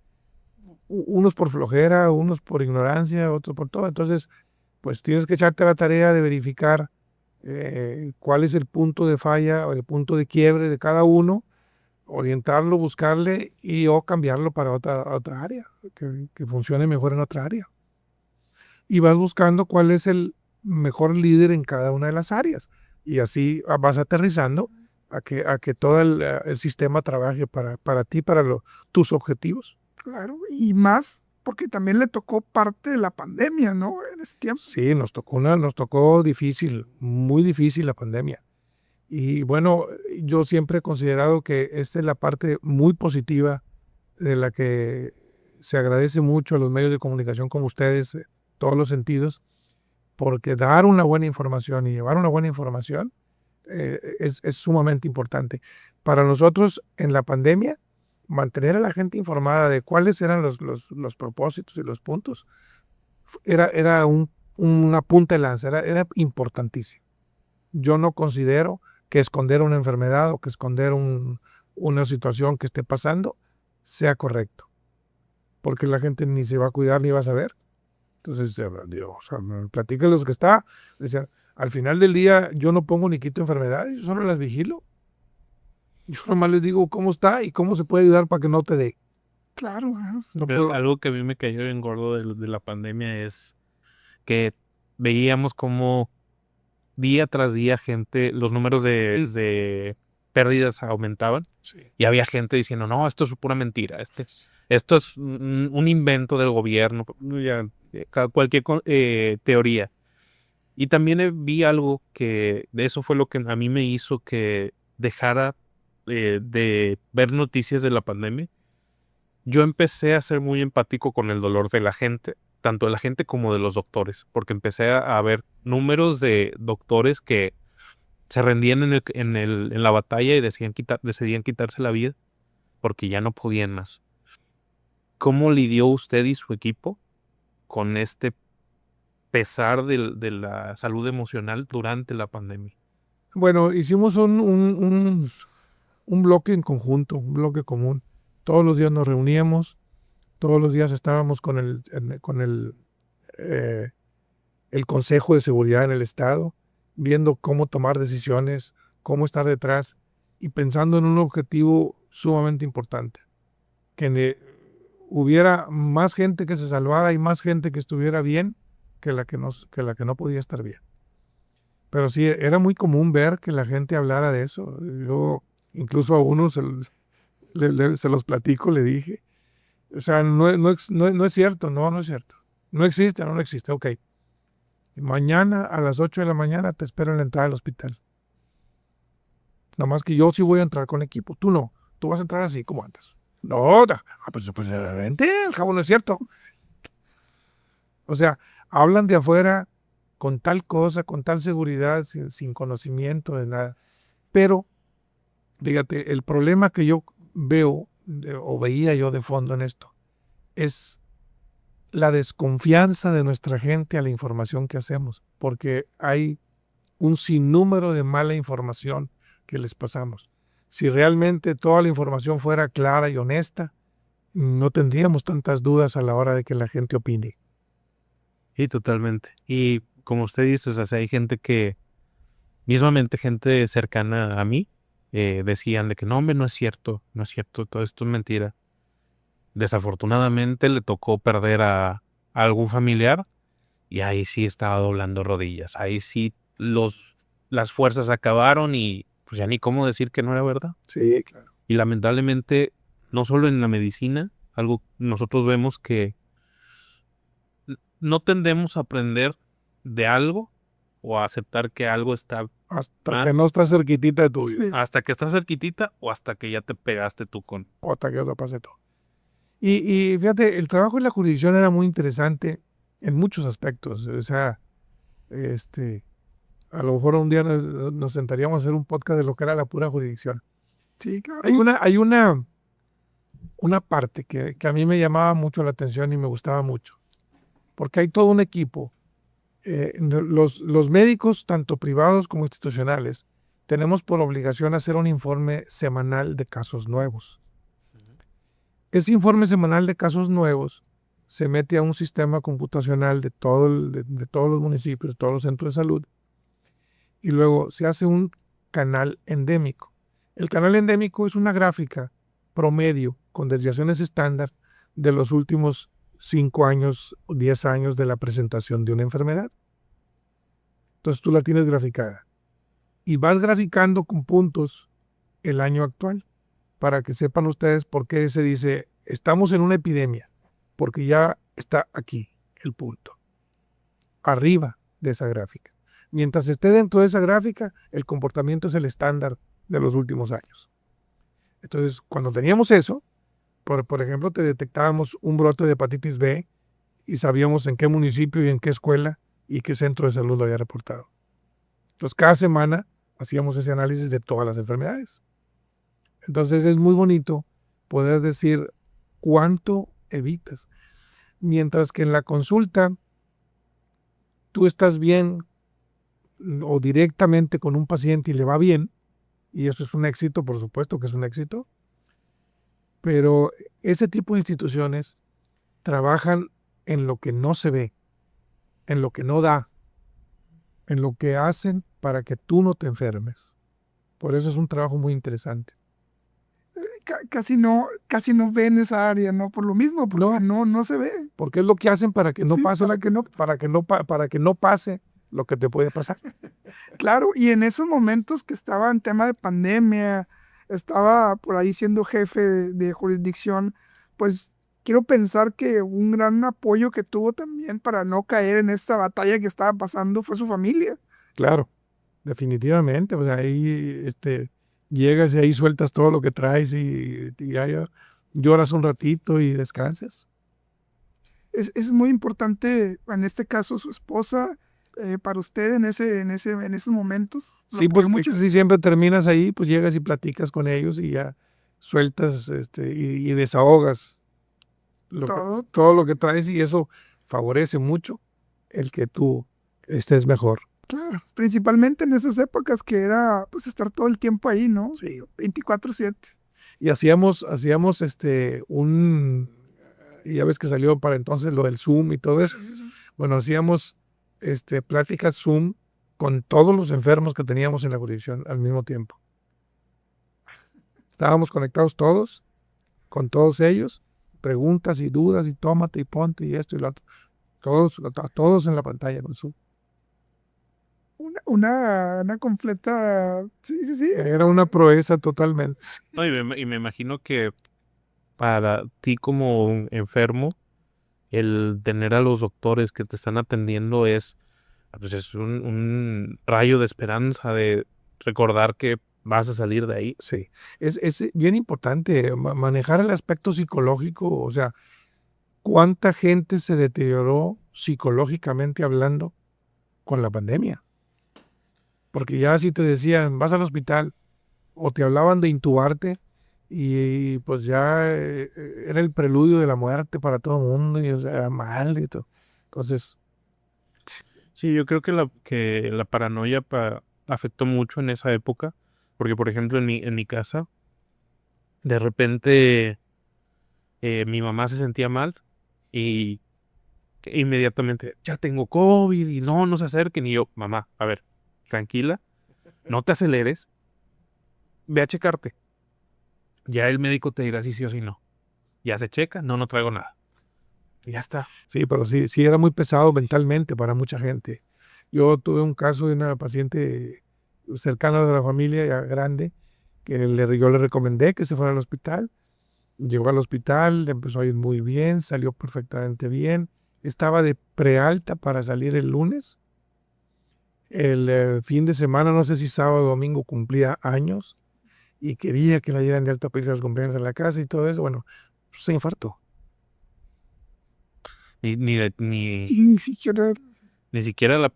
unos por flojera, unos por ignorancia, otros por todo. Entonces, pues tienes que echarte a la tarea de verificar cuál es el punto de falla o el punto de quiebre de cada uno, orientarlo, buscarle o cambiarlo para otra área, que funcione mejor en otra área. Y vas buscando cuál es el mejor líder en cada una de las áreas. Y así vas aterrizando a que todo el sistema trabaje para ti, para tus objetivos. Claro, y más porque también le tocó parte de la pandemia, ¿no? En ese tiempo. Sí, nos tocó difícil, muy difícil la pandemia. Y bueno, yo siempre he considerado que esta es la parte muy positiva de la que se agradece mucho a los medios de comunicación como ustedes, todos los sentidos, porque dar una buena información y llevar una buena información es sumamente importante. Para nosotros, en la pandemia, mantener a la gente informada de cuáles eran los propósitos y los puntos era una punta de lanza, era importantísimo. Yo no considero que esconder una enfermedad o que esconder una situación que esté pasando sea correcto, porque la gente ni se va a cuidar ni va a saber. Entonces, platica los que está. Decían, al final del día yo no pongo ni quito enfermedades, yo solo las vigilo. Yo nomás les digo cómo está y cómo se puede ayudar para que no te dé. Claro. Pero algo que a mí me cayó bien gordo de la pandemia es que veíamos como día tras día los números de pérdidas aumentaban. Sí. Y había gente diciendo, no, esto es pura mentira, esto es un invento del gobierno, cualquier teoría. Y también vi algo que de eso fue lo que a mí me hizo que dejara de ver noticias de la pandemia. Yo empecé a ser muy empático con el dolor de la gente, tanto de la gente como de los doctores, porque empecé a ver números de doctores que se rendían en la batalla y decidían quitarse la vida porque ya no podían más. ¿Cómo lidió usted y su equipo con este pesar de la salud emocional durante la pandemia? Bueno, hicimos un bloque en conjunto, un bloque común. Todos los días nos reuníamos, todos los días estábamos con el Consejo de Seguridad en el Estado, viendo cómo tomar decisiones, cómo estar detrás y pensando en un objetivo sumamente importante, que hubiera más gente que se salvara y más gente que estuviera bien que la que no podía estar bien. Pero sí, era muy común ver que la gente hablara de eso. Yo incluso a uno se los platico, le dije. O sea, no es cierto, no es cierto. No existe, ok. Mañana a las 8 de la mañana te espero en la entrada del hospital. Nada más que yo sí voy a entrar con equipo, tú no. Tú vas a entrar así como antes. No, pues vente, al cabo no es cierto. O sea, hablan de afuera con tal cosa, con tal seguridad, sin conocimiento de nada. Pero, fíjate, el problema que yo veo o veía yo de fondo en esto es la desconfianza de nuestra gente a la información que hacemos, porque hay un sinnúmero de mala información que les pasamos. Si realmente toda la información fuera clara y honesta, no tendríamos tantas dudas a la hora de que la gente opine. Sí, totalmente. Y como usted dice, o sea, hay gente que, mismamente gente cercana a mí, decían de que no, hombre, no es cierto, todo esto es mentira. Desafortunadamente le tocó perder a algún familiar y ahí sí estaba doblando rodillas. Ahí sí las fuerzas acabaron y pues ya ni cómo decir que no era verdad. Sí, claro. Y lamentablemente, no solo en la medicina, algo nosotros vemos que no tendemos a aprender de algo o a aceptar que algo está Hasta que no está cerquitita de tuyo. Sí. hasta que está cerquitita o hasta que ya te pegaste tú con. O hasta que lo pase todo. Y fíjate, el trabajo en la jurisdicción era muy interesante en muchos aspectos. O sea, a lo mejor un día nos sentaríamos a hacer un podcast de lo que era la pura jurisdicción. Sí, claro. Hay una parte que a mí me llamaba mucho la atención y me gustaba mucho, porque hay todo un equipo. Los médicos, tanto privados como institucionales, tenemos por obligación hacer un informe semanal de casos nuevos. Ese informe semanal de casos nuevos se mete a un sistema computacional de todos los municipios, de todos los centros de salud, y luego se hace un canal endémico. El canal endémico es una gráfica promedio con desviaciones estándar de los últimos 5 años o 10 años de la presentación de una enfermedad. Entonces tú la tienes graficada y vas graficando con puntos el año actual para que sepan ustedes por qué se dice estamos en una epidemia, porque ya está aquí el punto, arriba de esa gráfica. Mientras esté dentro de esa gráfica, el comportamiento es el estándar de los últimos años. Entonces, cuando teníamos eso, por ejemplo, te detectábamos un brote de hepatitis B y sabíamos en qué municipio y en qué escuela y qué centro de salud lo había reportado. Entonces, cada semana hacíamos ese análisis de todas las enfermedades. Entonces, es muy bonito poder decir cuánto evitas. Mientras que en la consulta tú estás bien o directamente con un paciente y le va bien, y eso es un éxito, por supuesto que es un éxito, pero ese tipo de instituciones trabajan en lo que no se ve, en lo que no da, en lo que hacen para que tú no te enfermes. Por eso es un trabajo muy interesante. Casi no ven esa área, ¿no? Por lo mismo, porque no se ve. Porque es lo que hacen para que no Sí, pase, para que no pase lo que te puede pasar. Claro, y en esos momentos que estaba en tema de pandemia, estaba por ahí siendo jefe de jurisdicción, pues quiero pensar que un gran apoyo que tuvo también para no caer en esta batalla que estaba pasando fue su familia. Claro, definitivamente. Pues ahí llegas y ahí sueltas todo lo que traes y ya lloras un ratito y descansas. Es muy importante, en este caso, su esposa, para usted en esos momentos. Sí, pues si siempre terminas ahí, pues llegas y platicas con ellos y ya sueltas y desahogas todo lo que traes, y eso favorece mucho el que tú estés mejor. Claro, principalmente en esas épocas que era pues estar todo el tiempo ahí, ¿no? Sí. 24/7. Y hacíamos y ya ves que salió para entonces lo del Zoom y todo eso. Bueno, hacíamos pláticas Zoom con todos los enfermos que teníamos en la jurisdicción al mismo tiempo. Estábamos conectados todos, con todos ellos, preguntas y dudas y tómate y ponte y esto y lo otro. todos en la pantalla con Zoom. Una completa... Sí. Era una proeza totalmente. No, y me imagino que para ti como un enfermo, el tener a los doctores que te están atendiendo pues es un rayo de esperanza de recordar que vas a salir de ahí. Sí, es bien importante manejar el aspecto psicológico, o sea, cuánta gente se deterioró psicológicamente hablando con la pandemia. Porque ya si te decían, vas al hospital, o te hablaban de intubarte, y pues ya era el preludio de la muerte para todo el mundo, y o sea, era mal y todo. Entonces, Sí, yo creo que la paranoia afectó mucho en esa época, porque por ejemplo en mi casa, de repente mi mamá se sentía mal y inmediatamente, ya tengo COVID y no se acerquen. Y yo, mamá, a ver, tranquila, no te aceleres, ve a checarte. Ya el médico te dirá si sí o si no. Ya se checa, no traigo nada. Y ya está. sí, pero sí era muy pesado mentalmente para mucha gente. Yo tuve un caso de una paciente cercana de la familia, ya grande, que yo le recomendé que se fuera al hospital. Llegó al hospital, le empezó a ir muy bien, salió perfectamente bien. Estaba de prealta para salir el lunes. El fin de semana, no sé si sábado o domingo, cumplía años y quería que la lleven de alta para irse a los cumpleaños a la casa y todo eso. Bueno, se infartó. Ni siquiera... Ni siquiera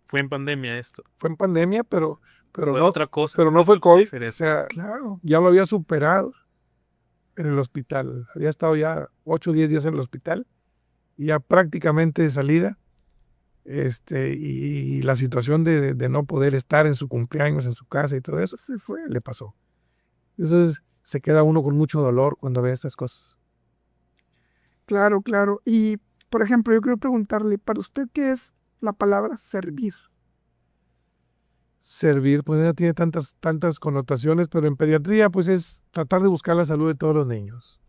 fue en pandemia esto. Fue en pandemia, pero Fue no, otra cosa. pero no fue COVID. O Diferente. sea, Claro. ya lo había superado en el hospital. Había estado ya 8 o 10 días en el hospital y ya prácticamente de salida. Y la situación de no poder estar en su cumpleaños, en su casa y todo eso, se fue, le pasó. Entonces se queda uno con mucho dolor cuando ve estas cosas. Claro. Y, por ejemplo, yo quiero preguntarle, para usted, ¿qué es la palabra servir? Servir, pues ya tiene tantas connotaciones, pero en pediatría, pues es tratar de buscar la salud de todos los niños.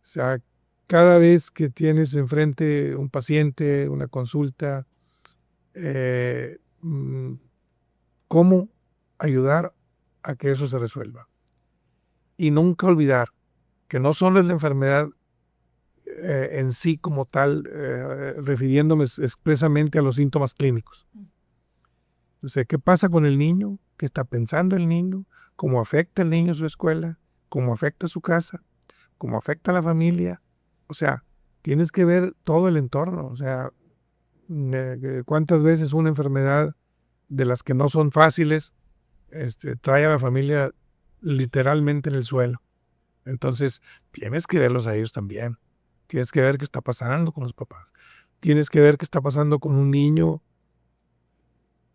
O sea, cada vez que tienes enfrente un paciente, una consulta, cómo ayudar a que eso se resuelva. Y nunca olvidar que no solo es la enfermedad en sí como tal, refiriéndome expresamente a los síntomas clínicos. O sea, ¿qué pasa con el niño? ¿Qué está pensando el niño? ¿Cómo afecta el niño a su escuela? ¿Cómo afecta a su casa? ¿Cómo afecta a la familia? O sea, tienes que ver todo el entorno. O sea, cuántas veces una enfermedad de las que no son fáciles trae a la familia literalmente en el suelo. Entonces, tienes que verlos a ellos también. Tienes que ver qué está pasando con los papás. Tienes que ver qué está pasando con un niño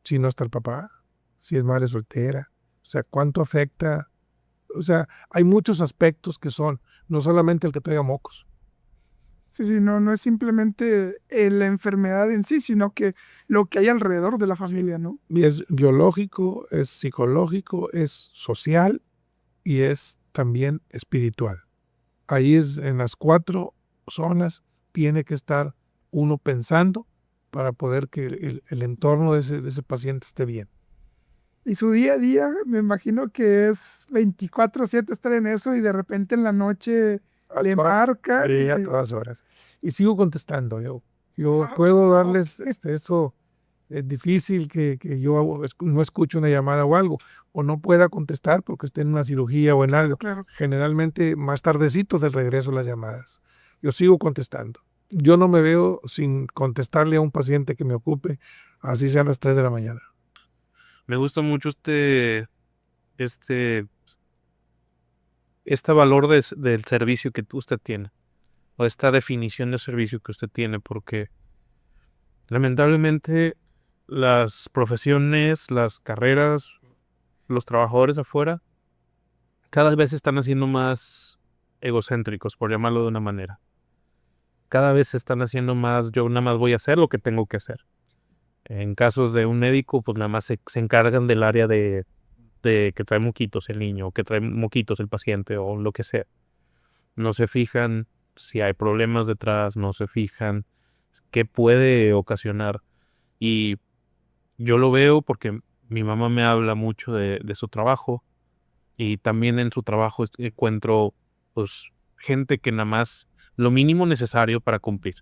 si no está el papá, si es madre soltera. O sea, cuánto afecta. O sea, hay muchos aspectos que son, no solamente el que traiga mocos. Sí, no es simplemente la enfermedad en sí, sino que lo que hay alrededor de la familia, ¿no? Y es biológico, es psicológico, es social y es también espiritual. Ahí es en las 4 zonas tiene que estar uno pensando para poder que el entorno de ese paciente esté bien. Y su día a día, me imagino que es 24/7 estar en eso y de repente en la noche le marca. Sí, a todas horas. Y sigo contestando. Yo puedo darles esto. Es difícil que yo no escuche una llamada o algo, o no pueda contestar porque esté en una cirugía o en algo. Claro. Generalmente más tardecito del regreso las llamadas. Yo sigo contestando. Yo no me veo sin contestarle a un paciente que me ocupe, así sean las 3 de la mañana. Me gusta mucho este valor del servicio que usted tiene, o esta definición de servicio que usted tiene, porque lamentablemente las profesiones, las carreras, los trabajadores afuera, cada vez se están haciendo más egocéntricos, por llamarlo de una manera. Cada vez se están haciendo más, yo nada más voy a hacer lo que tengo que hacer. En casos de un médico, pues nada más se encargan del área de que trae moquitos el niño, o que trae moquitos el paciente, o lo que sea. No se fijan si hay problemas detrás, no se fijan, qué puede ocasionar. Y yo lo veo porque mi mamá me habla mucho de su trabajo y también en su trabajo encuentro pues gente que nada más lo mínimo necesario para cumplir.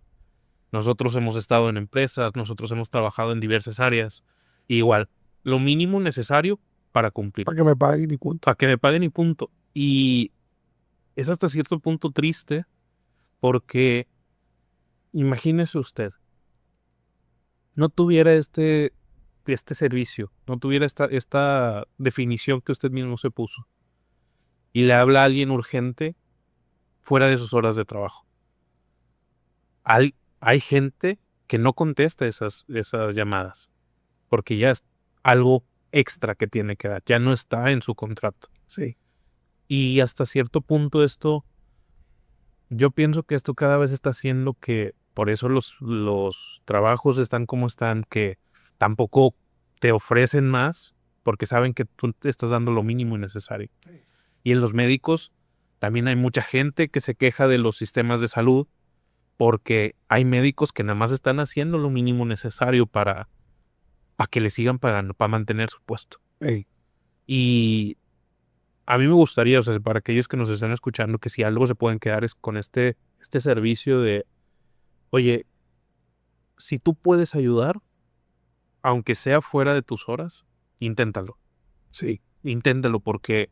Nosotros hemos estado en empresas, nosotros hemos trabajado en diversas áreas. Y igual, lo mínimo necesario para cumplir. Para que me paguen y punto. Para que me paguen y punto. Y es hasta cierto punto triste porque imagínese usted, no tuviera este servicio, no tuviera esta definición que usted mismo se puso y le habla a alguien urgente fuera de sus horas de trabajo. Hay gente que no contesta esas llamadas porque ya es algo extra que tiene que dar, ya no está en su contrato. Sí. Y hasta cierto punto yo pienso que esto cada vez está haciendo que, por eso los trabajos están como están, que tampoco te ofrecen más porque saben que tú te estás dando lo mínimo y necesario. Y en los médicos también hay mucha gente que se queja de los sistemas de salud porque hay médicos que nada más están haciendo lo mínimo necesario para que le sigan pagando, para mantener su puesto. Ey. Y a mí me gustaría, o sea, para aquellos que nos están escuchando, que si algo se pueden quedar es con este servicio de, oye, si tú puedes ayudar, aunque sea fuera de tus horas, inténtalo. Sí. Inténtalo porque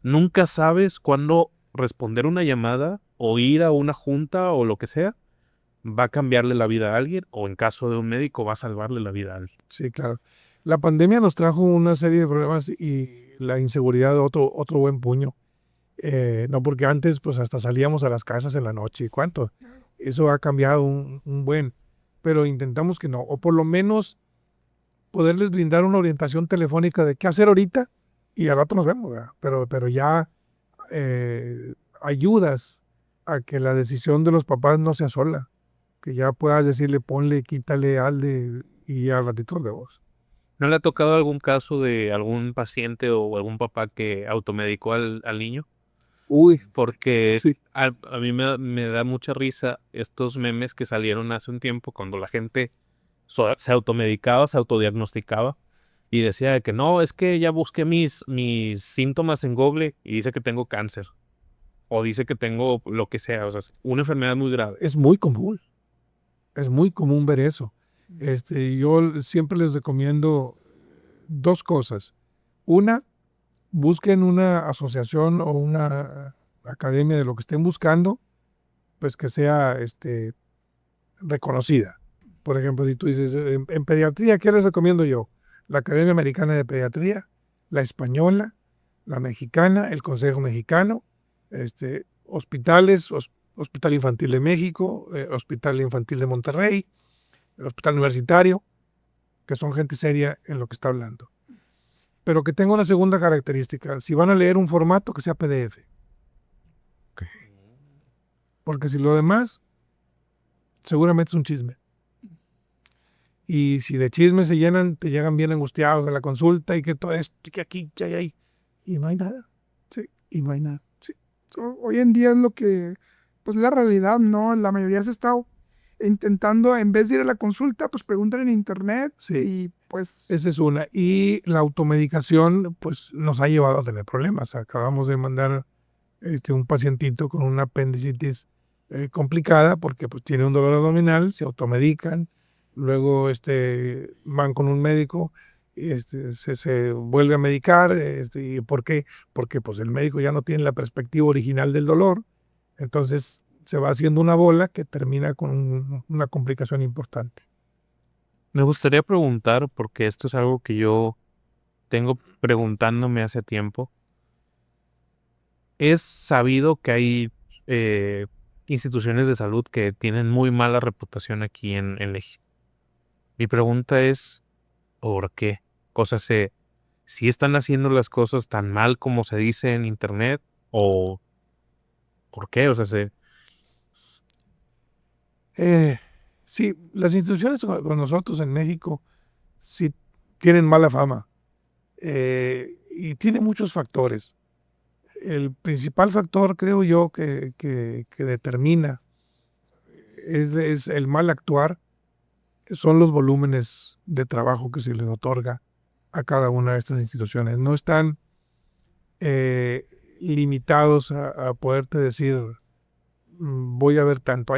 nunca sabes cuándo responder una llamada o ir a una junta o lo que sea va a cambiarle la vida a alguien o en caso de un médico va a salvarle la vida a alguien. Sí, claro. La pandemia nos trajo una serie de problemas y la inseguridad otro buen puño. No, porque antes pues hasta salíamos a las casas en la noche y cuánto. Eso ha cambiado un buen, pero intentamos que no, o por lo menos poderles brindar una orientación telefónica de qué hacer ahorita y al rato nos vemos, ¿verdad? Pero ya ayudas a que la decisión de los papás no sea sola, que ya puedas decirle ponle, quítale, hazle y ya al ratito nos vemos. ¿No le ha tocado algún caso de algún paciente o algún papá que automedicó al niño? Uy, Porque sí. a mí me da mucha risa estos memes que salieron hace un tiempo cuando la gente se automedicaba, se autodiagnosticaba y decía de que no, es que ya busqué mis síntomas en Google y dice que tengo cáncer o dice que tengo lo que sea, o sea, una enfermedad muy grave. Es muy común ver eso. Yo siempre les recomiendo dos cosas. Una, busquen una asociación o una academia de lo que estén buscando, pues que sea reconocida. Por ejemplo, si tú dices, en pediatría, ¿qué les recomiendo yo? La Academia Americana de Pediatría, la Española, la Mexicana, el Consejo Mexicano, hospitales, Hospital Infantil de México, Hospital Infantil de Monterrey, el Hospital Universitario, que son gente seria en lo que está hablando. Pero que tenga una segunda característica. Si van a leer un formato, que sea PDF. Okay. Porque si lo demás, seguramente es un chisme. Y si de chisme se llenan, te llegan bien angustiados a la consulta y que todo esto, que aquí, que hay ahí. Y no hay nada. Sí. Y no hay nada. Sí. Hoy en día es lo que, pues la realidad, ¿no? La mayoría se está intentando, en vez de ir a la consulta, pues preguntan en internet. Sí. Y pues... Esa es una. Y la automedicación, pues nos ha llevado a tener problemas. Acabamos de mandar un pacientito con una apendicitis complicada porque pues tiene un dolor abdominal, se automedican, luego van con un médico, se vuelve a medicar. ¿Y por qué? Porque pues el médico ya no tiene la perspectiva original del dolor, entonces se va haciendo una bola que termina con una complicación importante. Me gustaría preguntar, porque esto es algo que yo tengo preguntándome hace tiempo. Es sabido que hay instituciones de salud que tienen muy mala reputación aquí en México. Mi pregunta es, ¿por qué? O sea, si están haciendo las cosas tan mal como se dice en internet, o ¿por qué? O sea, Sí, las instituciones con nosotros en México sí tienen mala fama y tiene muchos factores. el principal factor, creo yo, que determina es el mal actuar, son los volúmenes de trabajo que se les otorga a cada una de estas instituciones. No están limitados a poderte decir, voy a ver tanto.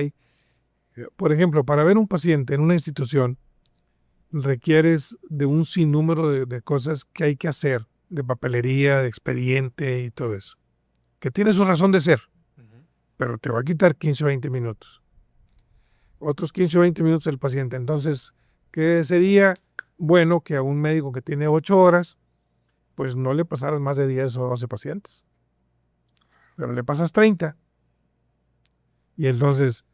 Por ejemplo, para ver un paciente en una institución, requieres de un sinnúmero de cosas que hay que hacer, de papelería, de expediente y todo eso, que tiene su razón de ser, pero te va a quitar 15 o 20 minutos. Otros 15 o 20 minutos el paciente. Entonces, ¿qué sería bueno que a un médico que tiene 8 horas, pues no le pasaras más de 10 o 12 pacientes? Pero le pasas 30. Y entonces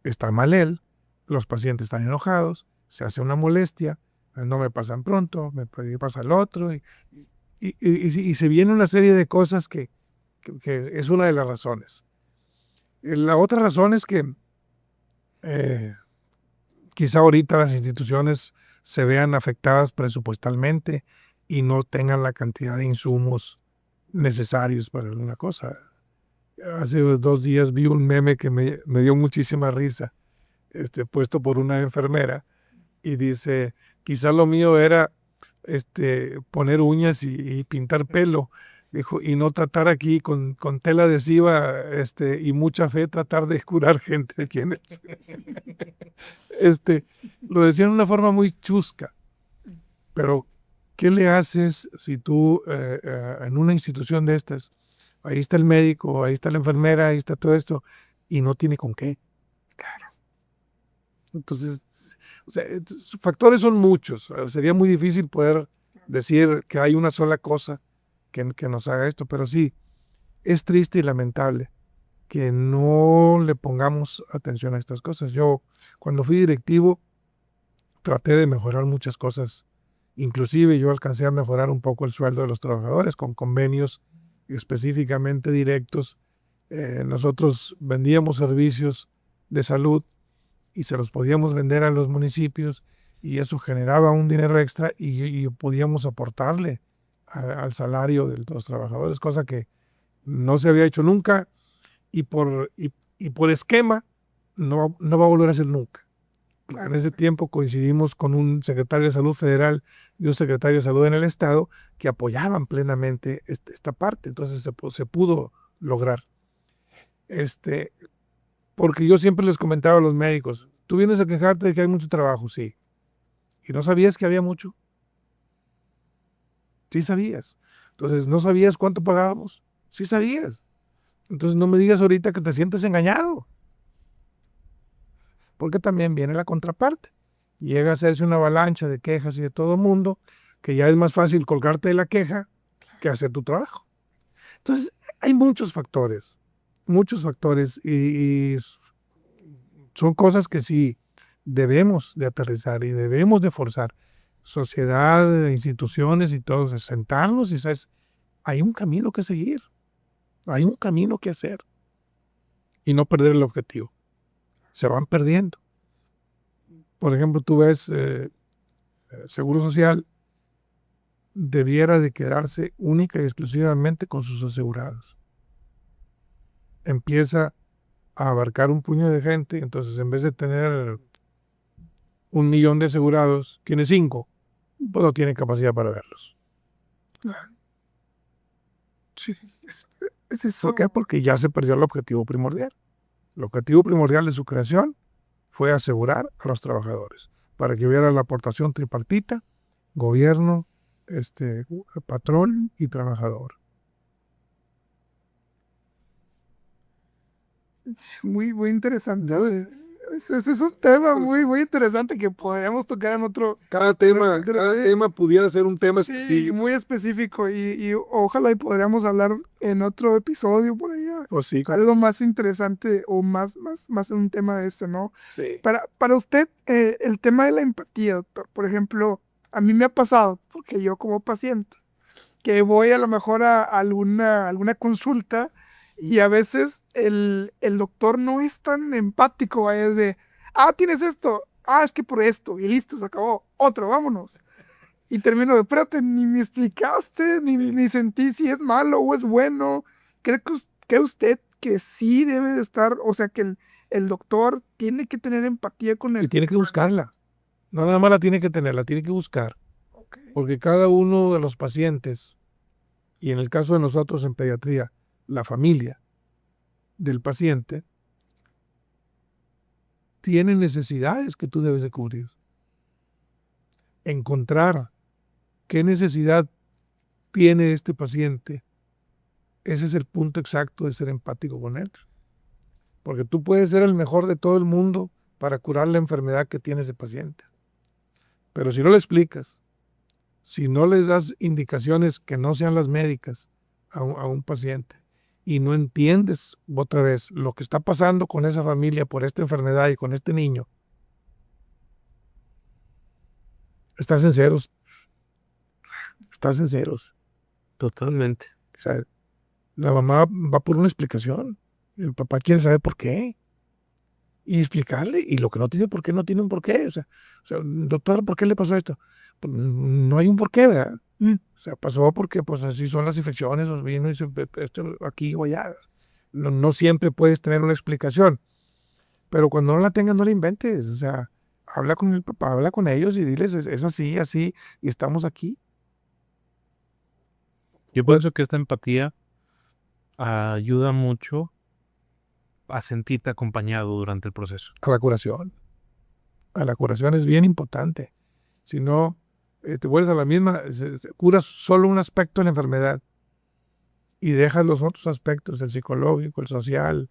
está mal él, los pacientes están enojados, se hace una molestia, no me pasan pronto, me pasa el otro, y se viene una serie de cosas que es una de las razones. La otra razón es que quizá ahorita las instituciones se vean afectadas presupuestalmente y no tengan la cantidad de insumos necesarios para alguna cosa. Hace 2 días vi un meme que me dio muchísima risa, puesto por una enfermera, y dice, quizá lo mío era poner uñas y pintar pelo, dijo, y no tratar aquí con tela adhesiva y mucha fe tratar de curar gente. Lo decía de una forma muy chusca, pero ¿qué le haces si tú en una institución de estas, ahí está el médico, ahí está la enfermera, ahí está todo esto, y no tiene con qué? Claro. Entonces, o sea, factores son muchos. Sería muy difícil poder decir que hay una sola cosa que nos haga esto, pero sí, es triste y lamentable que no le pongamos atención a estas cosas. Yo, cuando fui directivo, traté de mejorar muchas cosas. Inclusive yo alcancé a mejorar un poco el sueldo de los trabajadores con convenios específicamente directos. Nosotros vendíamos servicios de salud y se los podíamos vender a los municipios y eso generaba un dinero extra y podíamos aportarle al salario de los trabajadores, cosa que no se había hecho nunca y por esquema no va a volver a ser nunca. En ese tiempo coincidimos con un secretario de Salud federal y un secretario de Salud en el Estado que apoyaban plenamente esta parte. Entonces se pudo lograr. Porque yo siempre les comentaba a los médicos, tú vienes a quejarte de que hay mucho trabajo, sí. ¿Y no sabías que había mucho? Sí sabías. Entonces, ¿no sabías cuánto pagábamos? Sí sabías. Entonces, no me digas ahorita que te sientes engañado. Porque también viene la contraparte. Llega a hacerse una avalancha de quejas y de todo el mundo, que ya es más fácil colgarte de la queja que hacer tu trabajo. Entonces, hay muchos factores y son cosas que sí debemos de aterrizar y debemos de forzar. Sociedad, instituciones y todos, es sentarnos y sabes, hay un camino que seguir, hay un camino que hacer y no perder el objetivo. Se van perdiendo. Por ejemplo, tú ves Seguro Social debiera de quedarse única y exclusivamente con sus asegurados. Empieza a abarcar un puño de gente, entonces en vez de tener 1 millón de asegurados, tiene 5, pues no tiene capacidad para verlos. Sí, es eso. ¿Por qué? Porque ya se perdió el objetivo primordial. El objetivo primordial de su creación fue asegurar a los trabajadores, para que hubiera la aportación tripartita, gobierno, patrón y trabajador. Muy, muy interesante. Es un tema muy, muy interesante que podríamos tocar en otro. Cada tema pudiera ser un tema Sí, muy específico y ojalá y podríamos hablar en otro episodio por allá. O sí, Algo más interesante o más un tema de este, ¿no? sí. Para usted, el tema de la empatía, doctor, por ejemplo, a mí me ha pasado, porque yo como paciente, que voy a lo mejor a alguna consulta y a veces el doctor no es tan empático, es de, tienes esto, es que por esto, y listo, se acabó, otro, vámonos. Y termino de, espérate, ni me explicaste, ni sentí si es malo o es bueno, ¿Cree usted que sí debe de estar, o sea, que el doctor tiene que tener empatía con Y el... tiene que buscarla. No nada más la tiene que tener, la tiene que buscar. Ok. Porque cada uno de los pacientes, y en el caso de nosotros en pediatría, la familia del paciente, tiene necesidades que tú debes de cubrir. Encontrar qué necesidad tiene este paciente, ese es el punto exacto de ser empático con él. Porque tú puedes ser el mejor de todo el mundo para curar la enfermedad que tiene ese paciente. Pero si no le explicas, si no le das indicaciones que no sean las médicas a un paciente y no entiendes otra vez lo que está pasando con esa familia por esta enfermedad y con este niño, estás en ceros. Estás en ceros. Totalmente. O sea, la mamá va por una explicación. El papá quiere saber por qué. Y explicarle. Y lo que no tiene por qué, no tiene un por qué. O sea, doctor, ¿por qué le pasó esto? Pues, no hay un por qué, ¿verdad? O sea, pasó porque pues así son las infecciones, os vino y esto aquí o allá. No siempre puedes tener una explicación. Pero cuando no la tengas, no la inventes. O sea, habla con el papá, habla con ellos y diles, es así, así, y estamos aquí. Yo pienso que esta empatía ayuda mucho a sentirte acompañado durante el proceso. A la curación. A la curación es bien importante. Si no, te vuelves a la misma, curas solo un aspecto de la enfermedad y dejas los otros aspectos, el psicológico, el social,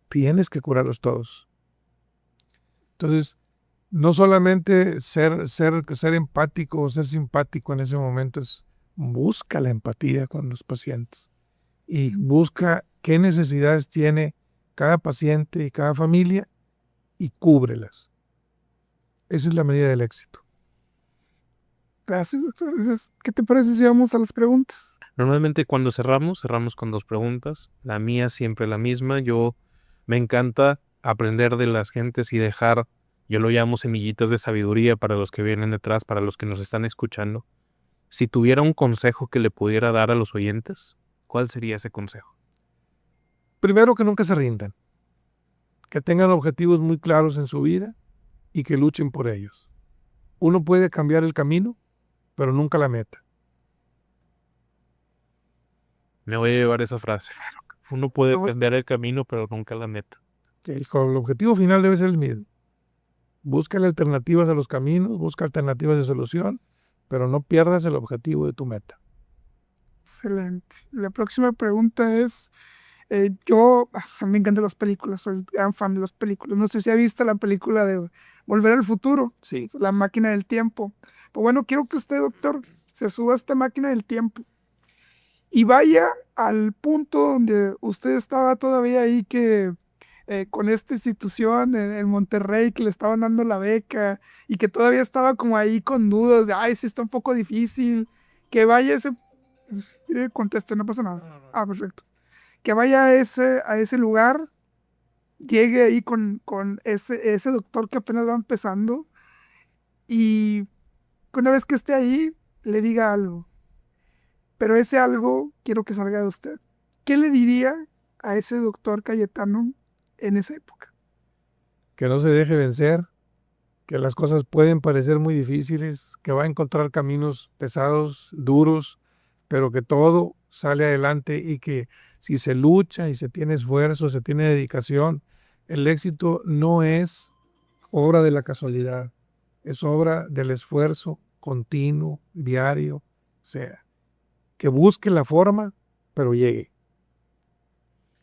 tienes que curarlos todos. Entonces, no solamente ser empático o ser simpático en ese momento, busca la empatía con los pacientes y busca qué necesidades tiene cada paciente y cada familia y cúbrelas. Esa es la medida del éxito. Gracias, doctor. ¿Qué te parece si vamos a las preguntas? Normalmente cuando cerramos con 2 preguntas. La mía siempre la misma. Me encanta aprender de las gentes y dejar, yo lo llamo semillitas de sabiduría para los que vienen detrás, para los que nos están escuchando. Si tuviera un consejo que le pudiera dar a los oyentes, ¿cuál sería ese consejo? Primero, que nunca se rindan, que tengan objetivos muy claros en su vida y que luchen por ellos. Uno puede cambiar el camino, pero nunca la meta. Me voy a llevar esa frase. Uno puede cambiar el camino, pero nunca la meta. El objetivo final debe ser el mismo. Busca alternativas a los caminos, busca alternativas de solución, pero no pierdas el objetivo de tu meta. Excelente. La próxima pregunta es, a mí me encantan las películas, soy gran fan de las películas. No sé si ha visto la película de Volver al Futuro, Sí. La máquina del tiempo. Pues bueno, quiero que usted, doctor, se suba a esta máquina del tiempo y vaya al punto donde usted estaba todavía ahí con esta institución en Monterrey que le estaban dando la beca y que todavía estaba como ahí con dudas de, ay, sí está un poco difícil, que vaya conteste, no pasa nada. Ah, perfecto. Que vaya a ese lugar, llegue ahí con ese doctor que apenas va empezando y una vez que esté ahí, le diga algo. Pero ese algo quiero que salga de usted. ¿Qué le diría a ese doctor Cayetano en esa época? Que no se deje vencer, que las cosas pueden parecer muy difíciles, que va a encontrar caminos pesados, duros, pero que todo sale adelante y que si se lucha y se tiene esfuerzo, se tiene dedicación, el éxito no es obra de la casualidad, es obra del esfuerzo continuo, diario, o sea, que busque la forma, pero llegue.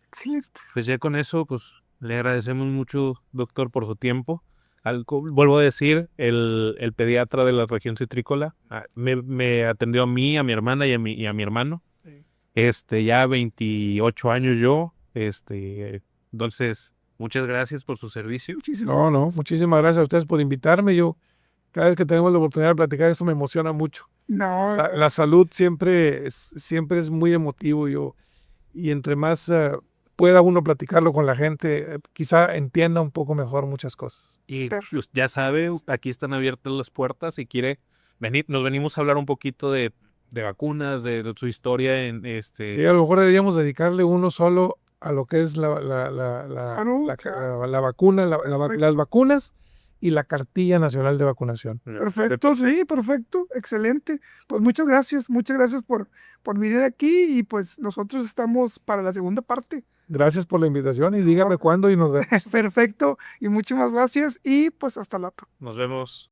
Excelente. Pues ya con eso, pues le agradecemos mucho, doctor, por su tiempo. Vuelvo a decir, el pediatra de la región citrícola me atendió a mí, a mi hermana y a mi hermano. Ya 28 años yo. Entonces, muchas gracias por su servicio. Muchísimas gracias a ustedes por invitarme. Yo, cada vez que tenemos la oportunidad de platicar, esto me emociona mucho. No, La salud siempre es muy emotivo. Y entre más pueda uno platicarlo con la gente, quizá entienda un poco mejor muchas cosas. Y pues, ya sabe, aquí están abiertas las puertas. Si quiere venir, nos venimos a hablar un poquito de de vacunas, de su historia en Sí, a lo mejor deberíamos dedicarle uno solo a lo que es la vacuna, las vacunas y la cartilla nacional de vacunación. Perfecto, sí, perfecto, excelente. Pues muchas gracias por venir aquí y pues nosotros estamos para la segunda parte. Gracias por la invitación y dígame cuándo y nos vemos. Perfecto, y muchísimas gracias y pues hasta la otra. Nos vemos.